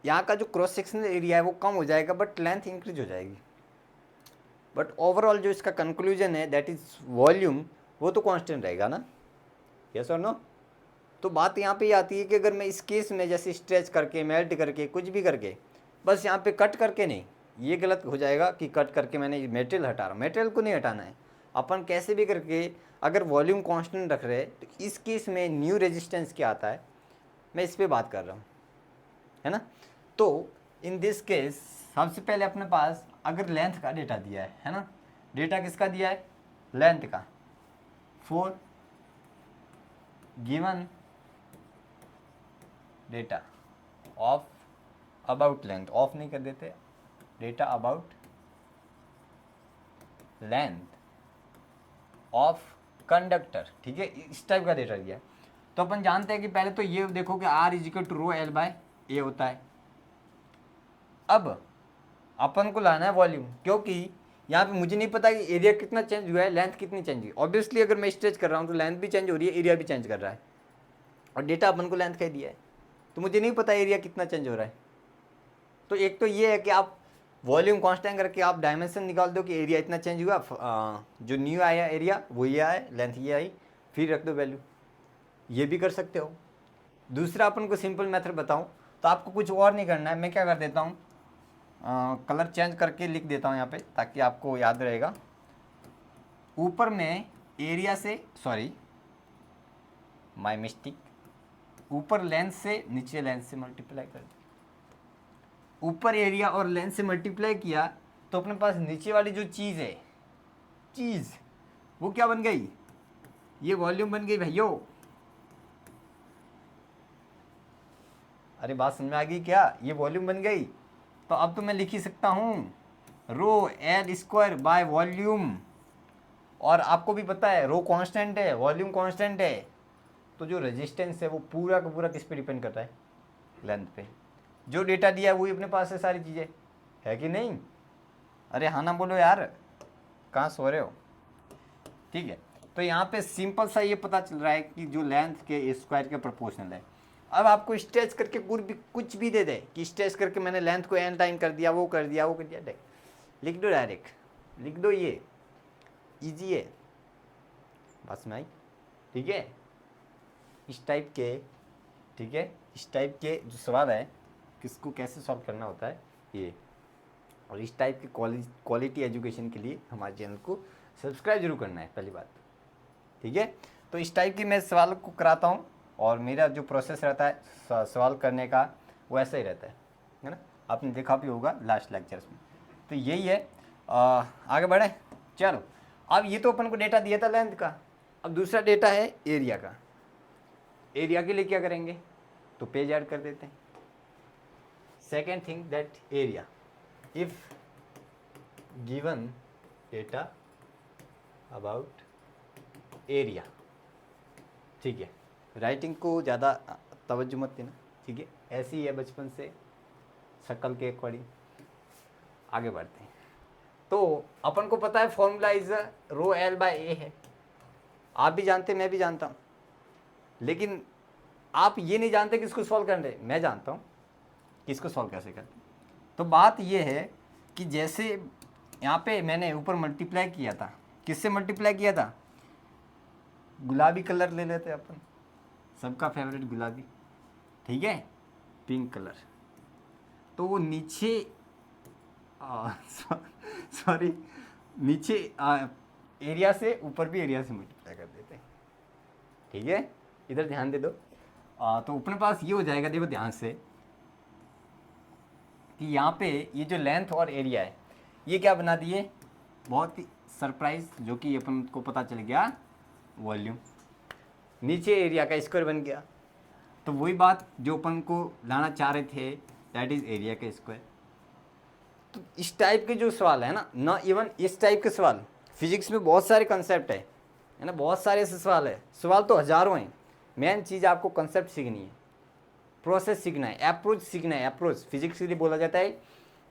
यहाँ का जो क्रॉस सेक्शनल एरिया है वो कम हो जाएगा बट लेंथ इंक्रीज हो जाएगी। बट ओवरऑल जो इसका कंक्लूजन है दैट इज़ वॉल्यूम, वो तो कांस्टेंट रहेगा ना, यस और नो। तो बात यहाँ पे आती है कि अगर मैं इस केस में जैसे स्ट्रेच करके मेल्ट करके कुछ भी करके, बस यहाँ पे कट करके नहीं, ये गलत हो जाएगा कि कट करके मैंने मटेरियल हटा रहा हूँ, मटेरियल को नहीं हटाना है। अपन कैसे भी करके अगर वॉल्यूम कांस्टेंट रख रहे तो इस केस में न्यू रेजिस्टेंस क्या आता है, मैं इस पर बात कर रहा हूँ, है ना। तो इन दिस केस सबसे पहले अपने पास अगर लेंथ का डेटा दिया है ना, डेटा किसका दिया है, लेंथ का, for given data of about length, of नहीं कर देते, data about length of conductor, ठीक है, इस टाइप का डेटा दिया है। तो अपन जानते हैं कि पहले तो ये देखो कि R is equal to rho L by A होता है। अब अपन को लाना है वॉल्यूम, क्योंकि यहाँ पे मुझे नहीं पता कि एरिया कितना चेंज हुआ है, लेंथ कितनी चेंज हुई। ऑब्वियसली अगर मैं स्ट्रेच कर रहा हूँ तो लेंथ भी चेंज हो रही है, एरिया भी चेंज कर रहा है, और डेटा अपन को लेंथ का दिया है, तो मुझे नहीं पता एरिया कितना चेंज हो रहा है। तो एक तो ये है कि आप वॉल्यूम कांस्टेंट करके आप डायमेंशन निकाल दो कि एरिया इतना चेंज हुआ, जो न्यू आया एरिया वो ये आया, लेंथ ये आई, फिर रख दो वैल्यू, ये भी कर सकते हो। दूसरा अपन को सिंपल मेथड बताऊं तो आपको कुछ और नहीं करना है, मैं क्या कर देता हूँ, कलर चेंज करके लिख देता हूँ यहाँ पे ताकि आपको याद रहेगा। ऊपर में एरिया से, सॉरी माय मिस्टेक, ऊपर लेंथ से नीचे लेंथ से मल्टीप्लाई कर दिया, ऊपर एरिया और लेंथ से मल्टीप्लाई किया तो अपने पास नीचे वाली जो चीज़ है, चीज़ वो क्या बन गई, ये वॉल्यूम बन गई भैयो। अरे बात समझ में आ गई क्या, ये वॉल्यूम बन गई। तो अब तो मैं लिख ही सकता हूँ rho L square by volume, और आपको भी पता है रो कांस्टेंट है, वॉल्यूम कांस्टेंट है, तो जो रेजिस्टेंस है वो पूरा का पूरा किस पे डिपेंड करता है, लेंथ पे। जो डेटा दिया है वही अपने पास है, सारी चीज़ें है कि नहीं। अरे हाँ ना बोलो यार, कहाँ सो रहे हो, ठीक है। तो यहाँ पे सिंपल सा ये पता चल रहा है कि जो लेंथ के स्क्वायर के प्रोपोर्शनल है। अब आपको स्ट्रेच करके कुछ भी दे दे कि स्ट्रेच करके मैंने लेंथ को n टाइम कर दिया, वो कर दिया, वो कर दिया, लिख दो, डायरेक्ट लिख दो, ये इजी है, बस में आई, ठीक है। इस टाइप के, ठीक है, इस टाइप के जो सवाल है किसको कैसे सॉल्व करना होता है ये, और इस टाइप के क्वालिटी एजुकेशन के लिए हमारे चैनल को सब्सक्राइब जरूर करना है, पहली बात, ठीक है। तो इस टाइप की मैं सवाल को कराता हूँ, और मेरा जो प्रोसेस रहता है सवाल करने का वो ऐसा ही रहता है ना, आपने देखा भी होगा लास्ट लेक्चर्स में। तो यही है, आगे बढ़े, चलो। अब ये तो अपन को डेटा दिया था लेंथ का, अब दूसरा डेटा है एरिया का। एरिया के लिए क्या करेंगे, तो पेज ऐड कर देते हैं। Second thing that area, if given data about area, ठीक है, राइटिंग को ज़्यादा तवज्जो मत देना, ठीक है, ऐसी ही है बचपन से, शक्ल के अकॉर्डिंग। आगे बढ़ते हैं। तो अपन को पता है formula is rho L by A है, आप भी जानते, मैं भी जानता हूँ, लेकिन आप ये नहीं जानते कि इसको सॉल्व कर रहे। मैं जानता हूँ कि इसको सॉल्व कैसे करते। तो बात ये है कि जैसे यहाँ पे मैंने ऊपर मल्टीप्लाई किया था, किससे मल्टीप्लाई किया था? गुलाबी कलर ले लेते अपन, सबका फेवरेट गुलाबी, ठीक है, पिंक कलर। तो वो नीचे सॉरी नीचे एरिया से ऊपर भी एरिया से मल्टीप्लाई कर देते हैं, ठीक है। इधर ध्यान दे दो। तो अपने पास ये हो जाएगा, देखो ध्यान से, कि यहाँ पे ये जो लेंथ और एरिया है ये क्या बना दिए, बहुत ही सरप्राइज, जो कि अपन को पता चल गया वॉल्यूम, नीचे एरिया का स्क्वायर बन गया। तो वही बात जो अपन को लाना चाह रहे थे, दैट इज एरिया का स्क्वायर। तो इस टाइप के जो सवाल है ना इवन इस टाइप के सवाल फिजिक्स में बहुत सारे कंसेप्ट है ना, बहुत सारे ऐसे सवाल है, सवाल तो हजारों हैं। मेन चीज़ आपको कंसेप्ट सीखनी है, प्रोसेस सीखना है, अप्रोच सीखना है। अप्रोच फिजिक्स के लिए बोला जाता है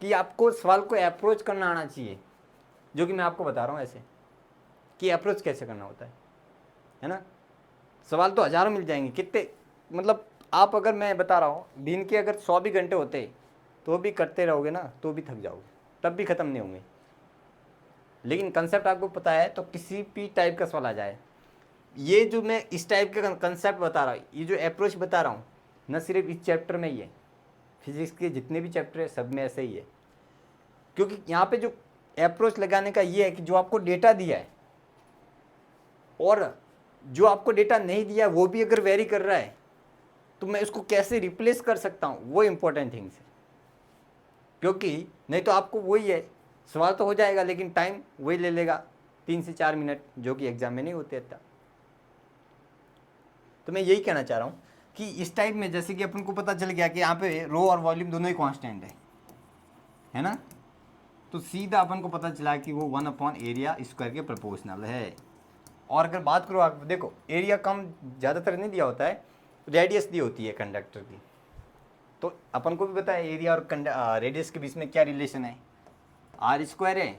कि आपको सवाल को अप्रोच करना आना चाहिए, जो कि मैं आपको बता रहा हूँ ऐसे कि अप्रोच कैसे करना होता है ना। सवाल तो हजारों मिल जाएंगे, कितने, मतलब आप, अगर मैं बता रहा हूँ, दिन के अगर 100 भी घंटे होते तो भी करते रहोगे ना तो भी थक जाओगे, तब भी ख़त्म नहीं होंगे। लेकिन कंसेप्ट आपको पता है तो किसी भी टाइप का सवाल आ जाए, ये जो मैं इस टाइप का कंसेप्ट बता रहा हूँ, ये जो अप्रोच बता रहा हूँ, न सिर्फ इस चैप्टर में ही है, फिजिक्स के जितने भी चैप्टर है सब में ऐसे ही है। क्योंकि यहाँ पे जो अप्रोच लगाने का ये है कि जो आपको डेटा दिया है और जो आपको डेटा नहीं दिया वो भी अगर वेरी कर रहा है तो मैं उसको कैसे रिप्लेस कर सकता हूँ, वो इंपॉर्टेंट थिंग्स है। क्योंकि नहीं तो आपको वही है, सवाल तो हो जाएगा लेकिन टाइम वही ले लेगा 3 से 4 मिनट, जो कि एग्जाम में नहीं होते इतना। तो मैं यही कहना चाह रहा हूँ कि इस टाइप में जैसे कि अपन को पता चल गया कि यहाँ पे रो और वॉल्यूम दोनों ही कांस्टेंट है ना, तो सीधा अपन को पता चला कि वो 1 एरिया स्क्वायर के प्रोपोर्शनल है। और अगर बात करो, आप देखो एरिया कम ज़्यादातर नहीं दिया होता है, रेडियस दी होती है कंडक्टर की। तो अपन को भी पता है एरिया और रेडियस के बीच में क्या रिलेशन है, आर स्क्वायर है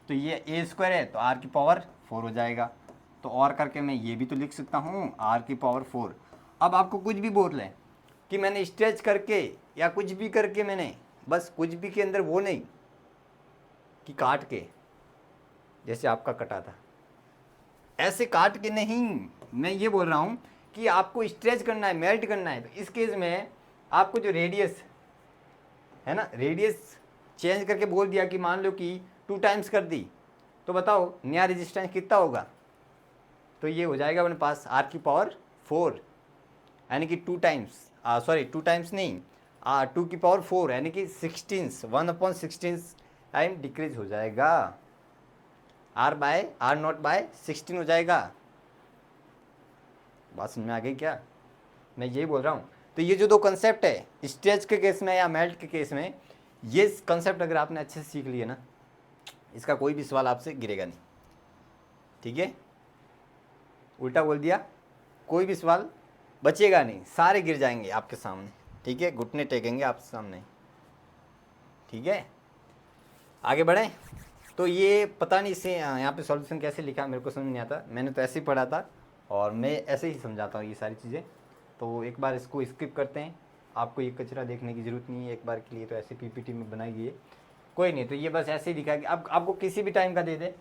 तो ये ए स्क्वायर है तो आर की पावर 4 हो जाएगा। तो और करके मैं ये भी तो लिख सकता हूँ आर की पावर 4। अब आपको कुछ भी बोल रहे हैं कि मैंने स्ट्रेच करके या कुछ भी करके, मैंने बस कुछ भी के अंदर वो नहीं कि काट के, जैसे आपका कटा था ऐसे काट के नहीं, मैं ये बोल रहा हूँ कि आपको स्ट्रेच करना है, मेल्ट करना है। तो इस केस में आपको जो रेडियस है ना, रेडियस चेंज करके बोल दिया कि मान लो कि 2 टाइम्स कर दी, तो बताओ नया रेजिस्टेंस कितना होगा। तो ये हो जाएगा अपने पास आर की पावर 4, यानी कि 2 टाइम्स, सॉरी 2 टाइम्स नहीं, 2 की पावर 4 यानी कि 16, 1/16 टाइम डिक्रीज हो जाएगा, आर नॉट बाय 16 हो जाएगा। बात समझ में आ गई क्या? मैं यही बोल रहा हूँ। तो ये जो 2 कंसेप्ट है, स्ट्रेच के केस में या मेल्ट के केस में, ये कंसेप्ट अगर आपने अच्छे से सीख लिए ना, इसका कोई भी सवाल आपसे गिरेगा नहीं, ठीक है। उल्टा बोल दिया, कोई भी सवाल बचेगा नहीं, सारे गिर जाएंगे आपके सामने, ठीक है, घुटने टेकेंगे आपके सामने, ठीक है। आगे बढ़ें। तो ये पता नहीं इसे यहाँ पे सॉल्यूशन कैसे लिखा मेरे को समझ नहीं आता, मैंने तो ऐसे ही पढ़ा था और मैं ऐसे ही समझाता हूँ ये सारी चीज़ें। तो एक बार इसको स्किप करते हैं, आपको ये कचरा देखने की ज़रूरत नहीं है, एक बार के लिए तो ऐसे पीपीटी में बनाई गई है, कोई नहीं। तो ये बस ऐसे ही लिखा है कि अब आपको किसी भी टाइम का दे दे,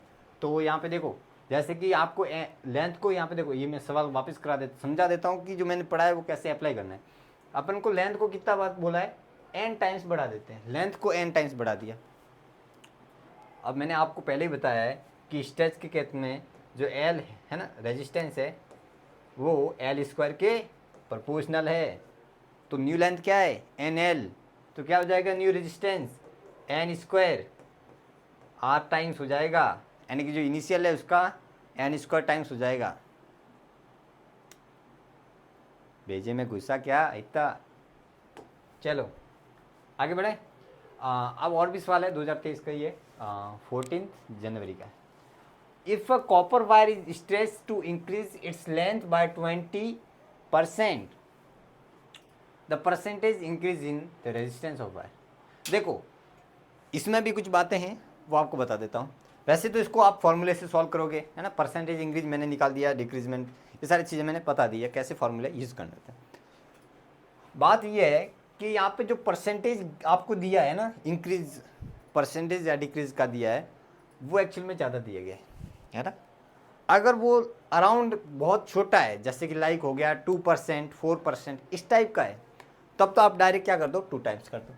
तो यहाँ पे देखो जैसे कि आपको लेंथ को यहाँ पे देखो, ये मैं सवाल वापस करा देता, समझा देता हूँ कि जो मैंने पढ़ा है वो कैसे अप्लाई करना है। अपन को लेंथ को कितना बात बोला है, n टाइम्स बढ़ा देते हैं, लेंथ को n टाइम्स बढ़ा दिया। अब मैंने आपको पहले ही बताया है कि स्ट्रेच के केस में जो L है ना, रेजिस्टेंस है, वो L स्क्वायर के प्रोपोर्शनल है। तो न्यू लेंथ क्या है, NL, तो क्या हो जाएगा new resistance n square r times हो जाएगा, यानी कि जो इनिशियल है उसका n स्क्वायर टाइम्स हो जाएगा। भेजे में गुस्सा क्या इतना। चलो आगे बढ़े। अब और भी सवाल है 2023 का, ये 14 जनवरी का। If a copper wire is stretch to increase its length by 20%, the percentage increase in the resistance of wire. देखो इसमें भी कुछ बातें हैं वो आपको बता देता हूँ। वैसे तो इसको आप फॉर्मूले से सॉल्व करोगे, है ना। परसेंटेज इंक्रीज मैंने निकाल दिया, डिक्रीजमेंट, ये सारी चीज़ें मैंने बता दी है कैसे फॉर्मूले यूज़ करने होते हैं। बात ये है कि यहाँ पे जो परसेंटेज आपको दिया है ना, इंक्रीज परसेंटेज या डिक्रीज का दिया है, वो एक्चुअल में ज़्यादा दिया गया है ना। अगर वो अराउंड बहुत छोटा है, जैसे कि लाइक हो गया 2%, 4%, इस टाइप का है, तब तो आप डायरेक्ट क्या कर दो, 2 टाइम्स कर दो।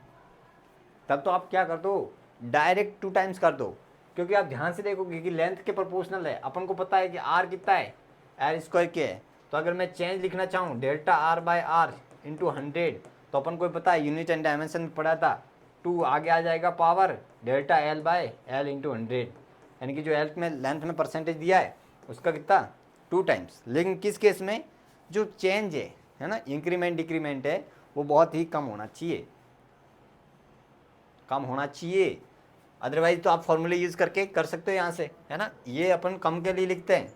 तब तो आप क्या कर दो, डायरेक्ट 2 टाइम्स कर दो, क्योंकि आप ध्यान से देखोगे कि लेंथ के प्रोपोर्शनल है। अपन को पता है कि आर कितना है, आर स्क्वायर क्या है। तो अगर मैं चेंज लिखना चाहूँ delta R by R into 100, तो अपन को पता है यूनिट एंड डायमेंशन में पढ़ा था, 2 आगे आ जाएगा power delta L by L into 100, यानी कि जो एल में लेंथ में परसेंटेज दिया है उसका कितना, 2 टाइम्स। लेकिन किस केस में, जो चेंज है ना, इंक्रीमेंट डिक्रीमेंट है, वो बहुत ही कम होना चाहिए, कम होना चाहिए। अदरवाइज तो आप फॉर्मूले यूज़ करके कर सकते हो यहाँ से, है ना। ये अपन कम के लिए लिखते हैं,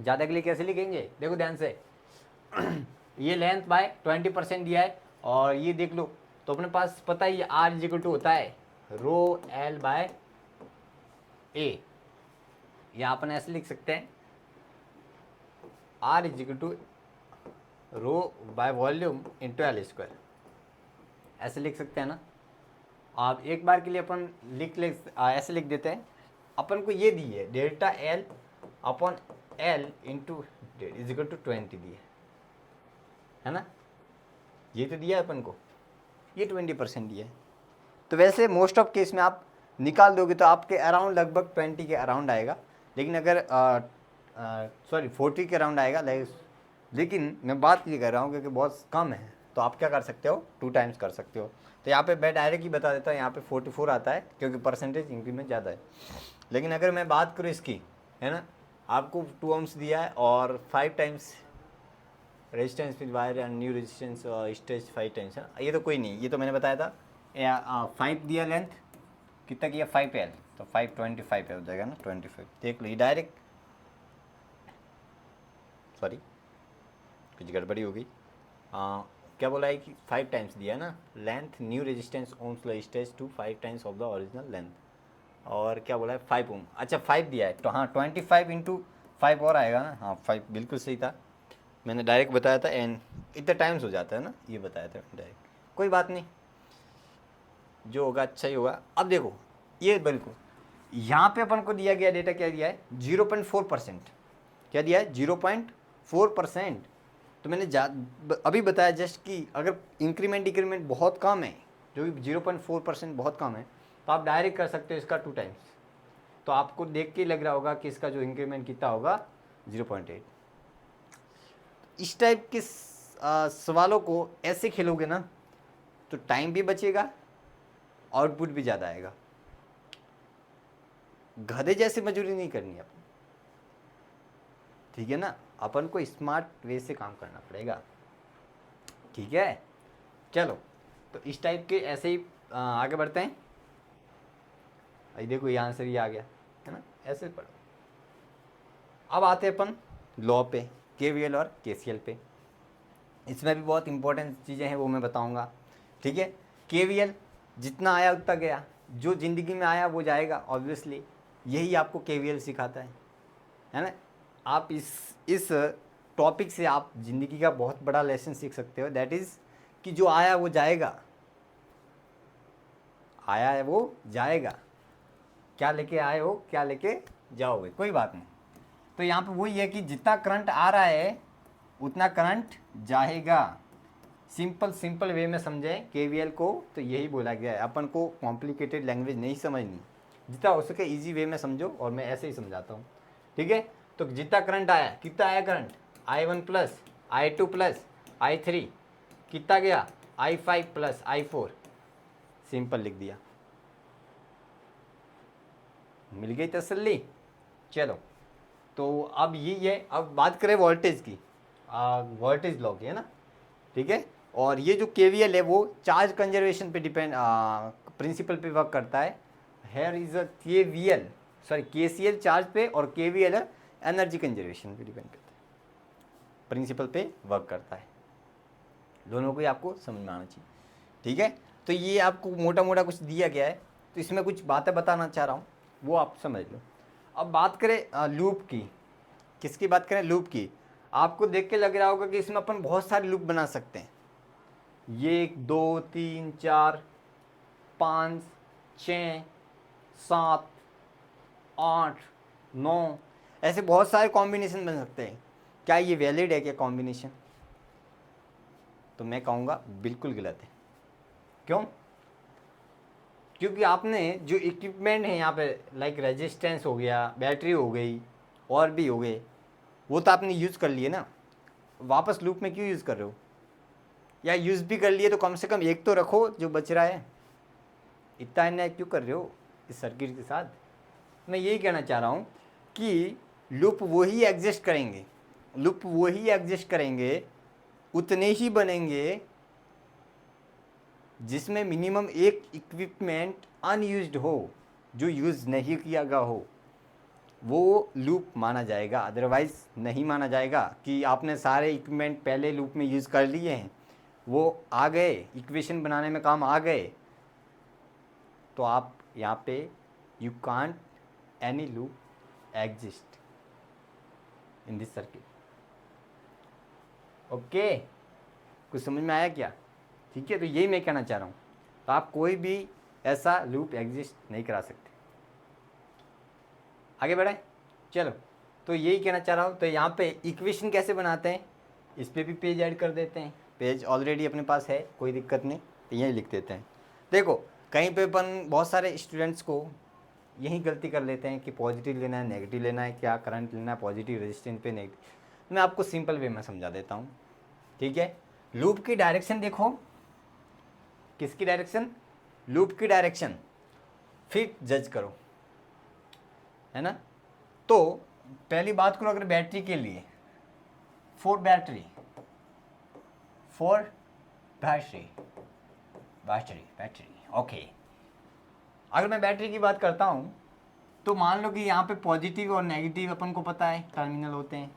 ज़्यादा के लिए कैसे लिखेंगे, देखो ध्यान से। ये लेंथ बाय 20% दिया है, और ये देख लो, तो अपने पास पता ही आर इजिकल टू होता है रो एल बाय ए, या अपन ऐसे लिख सकते हैं R is equal to rho by volume into L square, ऐसे लिख सकते हैं ना। आप एक बार के लिए अपन ऐसे लिख देते हैं, अपन को ये दी है delta L upon L into is equal to 20 दिए, है ना। ये तो दिया है अपन को, ये 20% दिया है। तो वैसे मोस्ट ऑफ केस में आप निकाल दोगे तो आपके अराउंड लगभग 20 के अराउंड आएगा, लेकिन अगर 40 के अराउंड आएगा। लेकिन मैं बात ये कर रहा हूँ क्योंकि बहुत कम है, तो आप क्या कर सकते हो, 2 टाइम्स कर सकते हो। तो यहाँ पे मैं डायरेक्ट ही बता देता हूँ, यहाँ पे 44 आता है क्योंकि परसेंटेज इंक्रीमेंट ज़्यादा है। लेकिन अगर मैं बात करूँ इसकी, है ना, आपको 2 ohms दिया है और 5 times resistance with wire and new resistance stage 5 times है, ये तो कोई नहीं, ये तो मैंने बताया था। 5 दिया लेंथ, कितना किया 5L, तो 525 हो जाएगा ना, 25 देख लो। ये डायरेक्ट, सॉरी कुछ गड़बड़ी हो गई, क्या बोला है कि 5 टाइम्स दिया है ना, length new resistance ohms stage to 5 times of the original length, और क्या बोला है 5 ओम, अच्छा 5 दिया है, तो हाँ 25 इंटू 5 और आएगा ना, हाँ 5 बिल्कुल सही था, मैंने डायरेक्ट बताया था। एन इतने टाइम्स हो जाता है ना, ये बताया था डायरेक्ट, कोई बात नहीं, जो होगा अच्छा ही होगा। अब देखो ये बिल्कुल यहाँ पे अपन को दिया गया डेटा क्या दिया है, 0.4%, क्या दिया है 0.4%। तो मैंने अभी बताया जस्ट कि अगर इंक्रीमेंट डिक्रीमेंट बहुत कम है, जो कि 0.4% बहुत कम है, तो आप डायरेक्ट कर सकते हो इसका 2 टाइम्स। तो आपको देख के लग रहा होगा कि इसका जो इंक्रीमेंट कितना होगा 0.8। इस टाइप के सवालों को ऐसे खेलोगे ना तो टाइम भी बचेगा, आउटपुट भी ज़्यादा आएगा। गधे जैसे मजदूरी नहीं करनी अपन, ठीक है ना, अपन को स्मार्ट वे से काम करना पड़ेगा, ठीक है। चलो, तो इस टाइप के ऐसे ही आगे बढ़ते हैं। अभी देखो ये आंसर ही आ गया, है ना, ऐसे पढ़ो। अब आते हैं अपन लॉ पे, केवीएल और केसीएल पे। इसमें भी बहुत इंपॉर्टेंट चीज़ें हैं, वो मैं बताऊंगा, ठीक है। केवीएल जितना आया उतना गया, जो ज़िंदगी में आया वो जाएगा, ऑब्वियसली यही आपको केवीएल सिखाता है ना। आप इस टॉपिक से आप ज़िंदगी का बहुत बड़ा लेसन सीख सकते हो, दैट इज़ कि जो आया वो जाएगा, आया है वो जाएगा, क्या लेके आए हो क्या लेके जाओगे, कोई बात नहीं। तो यहाँ पे वही है कि जितना करंट आ रहा है उतना करंट जाएगा। सिंपल वे में समझें केवीएल को, तो यही बोला गया है। अपन को कॉम्प्लिकेटेड लैंग्वेज नहीं समझनी, जितना हो सके इजी वे में समझो, और मैं ऐसे ही समझाता हूँ, ठीक है। तो जितना करंट आया, कितना आया current, I1 plus I2 plus I3, कितना गया I5 प्लस I4, सिंपल लिख दिया, मिल गई तसल्ली। चलो, तो अब यही है। अब बात करें वोल्टेज की, वोल्टेज लॉ की, है ना, ठीक है। और ये जो केवीएल है वो चार्ज कंजर्वेशन पे डिपेंड प्रिंसिपल पे वर्क करता है। Here is a KVL, sorry KCL charge पे, और केवीएल एनर्जी कंजर्वेशन पे डिपेंड करता है, प्रिंसिपल पे वर्क करता है। दोनों को ही आपको समझ में आना चाहिए, ठीक है। तो ये आपको मोटा मोटा कुछ दिया गया है, तो इसमें कुछ बातें बताना चाह रहा हूँ। वो आप समझ लो। अब बात करें लूप की, किसकी बात करें? लूप की। आपको देख के लग रहा होगा कि इसमें अपन बहुत सारे लूप बना सकते हैं। ये 1 2 3 4 5 6 7 8 9 ऐसे बहुत सारे कॉम्बिनेशन बन सकते हैं। क्या ये वैलिड है क्या कॉम्बिनेशन? तो मैं कहूँगा बिल्कुल गलत है। क्यों? क्योंकि आपने जो इक्विपमेंट है यहाँ पे, लाइक रेजिस्टेंस हो गया, बैटरी हो गई, और भी हो गए, वो तो आपने यूज़ कर लिए ना। वापस लूप में क्यों यूज़ कर रहे हो? या यूज़ भी कर लिए तो कम से कम एक तो रखो जो बच रहा है। इतना अन्याय क्यों कर रहे हो इस सर्किट के साथ? मैं यही कहना चाह रहा हूँ कि लूप वही एग्जिस्ट करेंगे, लूप वही एग्जिस्ट करेंगे, उतने ही बनेंगे जिसमें मिनिमम एक इक्विपमेंट अनयूज्ड हो, जो यूज़ नहीं किया गया हो, वो लूप माना जाएगा। अदरवाइज़ नहीं माना जाएगा कि आपने सारे इक्विपमेंट पहले लूप में यूज़ कर लिए हैं, वो आ गए, इक्वेशन बनाने में काम आ गए, तो आप यहाँ पे you can't any loop exist in this circuit. Okay, कुछ समझ में आया क्या? ठीक है, तो यही मैं कहना चाह रहा हूँ। तो आप कोई भी ऐसा लूप एग्जिस्ट नहीं करा सकते। आगे बढ़े, चलो। तो यही कहना चाह रहा हूँ। तो यहाँ पे इक्वेशन कैसे बनाते हैं, इस पर भी पेज ऐड कर देते हैं। पेज ऑलरेडी अपने पास है, कोई दिक्कत नहीं, तो यही लिख देते हैं। देखो, कहीं पे अपन बहुत सारे स्टूडेंट्स को यही गलती कर लेते हैं कि पॉजिटिव लेना है, नेगेटिव लेना है, क्या करंट लेना है, पॉजिटिव रेजिस्टेंस पे नेगेटिव। मैं आपको सिंपल वे में समझा देता हूँ, ठीक है। लूप की डायरेक्शन देखो, किसकी डायरेक्शन? लूप की डायरेक्शन, फिर जज करो, है ना। तो पहली बात करो, अगर बैटरी के लिए, फॉर बैटरी ओके। अगर मैं बैटरी की बात करता हूं, तो मान लो कि यहाँ पे पॉजिटिव और नेगेटिव अपन को पता है टर्मिनल होते हैं,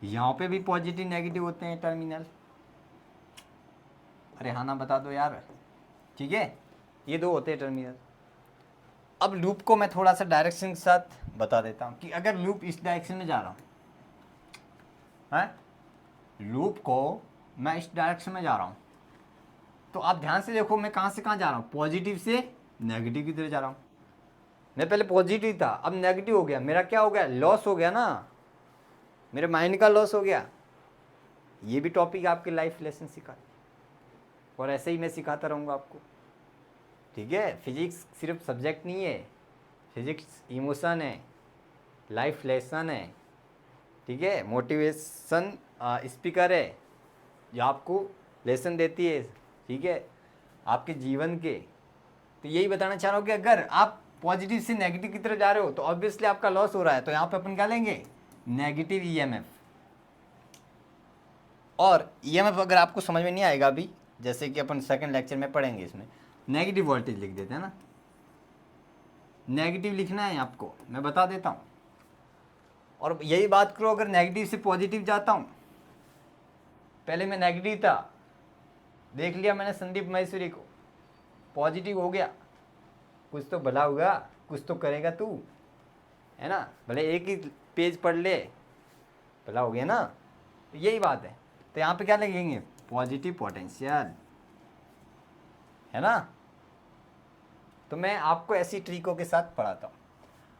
यहाँ पे भी पॉजिटिव नेगेटिव होते हैं टर्मिनल। अरे हाँ ना, बता दो यार, ठीक है, ये दो होते हैं टर्मिनल। अब लूप को मैं थोड़ा सा डायरेक्शन के साथ बता देता हूँ कि अगर लूप इस डायरेक्शन में जा रहा हूँ, लूप को मैं इस डायरेक्शन में जा रहा हूँ, तो आप ध्यान से देखो मैं कहाँ से कहाँ जा रहा हूँ, पॉजिटिव से नेगेटिव की तरफ जा रहा हूँ। मैं पहले पॉजिटिव था, अब नेगेटिव हो गया, मेरा क्या हो गया? लॉस हो गया ना, मेरे माइंड का लॉस हो गया। ये भी टॉपिक आपके लाइफ लेसन सिखा, और ऐसे ही मैं सिखाता रहूँगा आपको, ठीक है। फिजिक्स सिर्फ सब्जेक्ट नहीं है, फिजिक्स इमोशन है, लाइफ लेसन है, ठीक है। मोटिवेशन स्पीकर है जो आपको लेसन देती है, ठीक है, आपके जीवन के। तो यही बताना चाह रहा हूँ कि अगर आप पॉजिटिव से नेगेटिव की तरफ जा रहे हो तो ऑब्वियसली आपका लॉस हो रहा है, तो यहाँ पे अपन क्या लेंगे? Negative EMF. और ईएमएफ अगर आपको समझ में नहीं आएगा अभी, जैसे कि अपन सेकंड लेक्चर में पढ़ेंगे, इसमें नेगेटिव वोल्टेज लिख देते हैं ना, नेगेटिव लिखना है आपको, मैं बता देता हूँ। और यही बात करो, अगर नेगेटिव से पॉजिटिव जाता हूँ, पहले मैं नेगेटिव था, देख लिया मैंने संदीप महेश्वरी को, पॉजिटिव हो गया, कुछ तो भला होगा, कुछ तो करेगा तू, है ना, भले एक ही पेज पढ़ ले, भला हो गया ना। तो यही बात है। तो यहाँ पे क्या लिखेंगे? पॉजिटिव पोटेंशियल, है ना। तो मैं आपको ऐसी ट्रिकों के साथ पढ़ाता हूँ।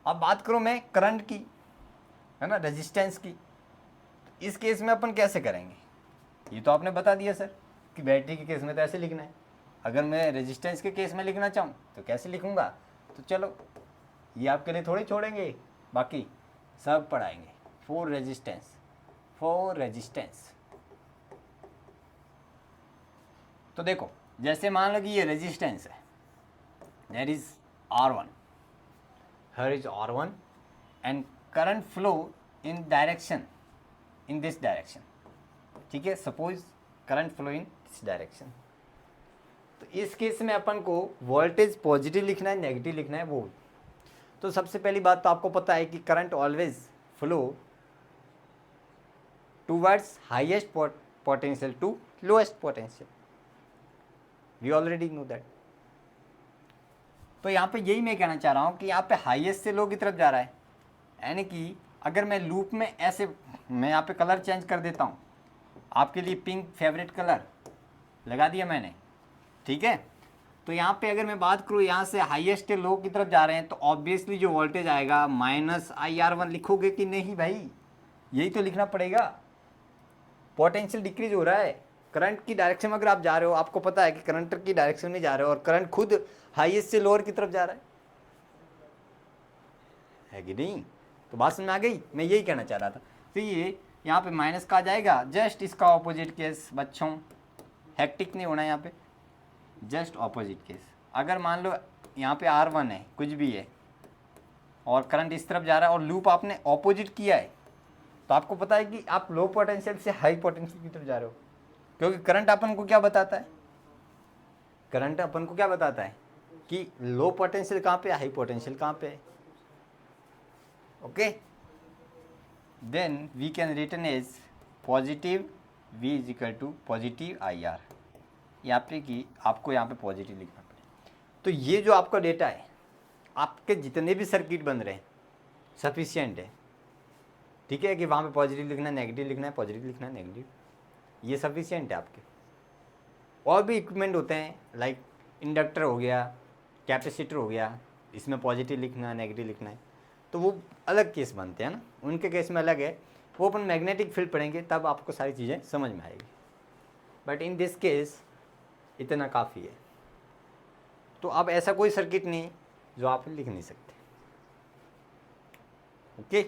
अब बात करूँ मैं करंट की, है ना, रेजिस्टेंस की। इस केस में अपन कैसे करेंगे? ये तो आपने बता दिया सर कि बैटरी के केस में तो ऐसे लिखना है। अगर मैं रेजिस्टेंस के केस में लिखना चाहूँ तो कैसे लिखूँगा? तो चलो, ये आपके लिए थोड़ी छोड़ेंगे, बाकी सब पढ़ाएंगे। For resistance. तो देखो, जैसे मान लो कि ये रेजिस्टेंस है, that is R1, here is R1 and current flow in direction, in this direction, ठीक है। Suppose current flow in this direction. तो इस केस में अपन को वोल्टेज पॉजिटिव लिखना है, नेगेटिव लिखना है, वो। तो सबसे पहली बात तो आपको पता है कि current always flow towards highest potential to lowest potential, we already know that. तो यहाँ पे यही मैं कहना चाह रहा हूँ कि यहाँ पे हाईएस्ट से लो की तरफ जा रहा है, यानी कि अगर मैं लूप में ऐसे, मैं यहाँ पे कलर चेंज कर देता हूँ, आपके लिए पिंक फेवरेट कलर लगा दिया मैंने, ठीक है। तो यहाँ पे अगर मैं बात करूँ यहाँ से हाईएस्ट से लो की तरफ जा रहे हैं, तो ऑब्वियसली जो वोल्टेज आएगा -IR1 लिखोगे कि नहीं भाई, यही तो लिखना पड़ेगा। पोटेंशियल डिक्रीज हो रहा है, करंट की डायरेक्शन में अगर आप जा रहे हो, आपको पता है कि करंट की डायरेक्शन में जा रहे हो और करंट खुद हाईएस्ट से लोअर की तरफ जा रहा है कि नहीं। तो बात समझ में आ गई, मैं यही कहना चाह रहा था। तो ये यहाँ पे माइनस का आ जाएगा, जस्ट इसका ऑपोजिट केस बच्चों, हेक्टिक नहीं होना यहाँ पे, जस्ट ऑपोजिट केस। अगर मान लो यहाँ पे R1 है, कुछ भी है, और करंट इस तरफ जा रहा है और लूप आपने ऑपोजिट किया है, तो आपको पता है कि आप लो पोटेंशियल से हाई पोटेंशियल की तरफ जा रहे हो, क्योंकि करंट अपन को क्या बताता है, करंट अपन को क्या बताता है कि लो पोटेंशियल कहाँ पे, हाई पोटेंशियल कहाँ पे है। Okay, then we can written as positive V is equal to positive IR। यहाँ पे कि आपको यहाँ पे पॉजिटिव लिखना पड़े। तो ये जो आपका डेटा है, आपके जितने भी सर्किट बन रहे हैं सफिशिएंट है, ठीक है, कि वहाँ पे पॉजिटिव लिखना है, नेगेटिव लिखना है, पॉजिटिव लिखना है, नेगेटिव, ये सफिशिएंट है आपके। और भी इक्विपमेंट होते हैं, लाइक इंडक्टर हो गया, कैपेसिटर हो गया, इसमें पॉजिटिव लिखना है, नेगेटिव लिखना है, तो वो अलग केस बनते हैं ना, उनके केस में अलग है, वो अपन मैग्नेटिक फील्ड पढ़ेंगे तब आपको सारी चीज़ें समझ में आएगी। बट इन दिस केस इतना काफ़ी है। तो अब ऐसा कोई सर्किट नहीं जो आप लिख नहीं सकते। ओके।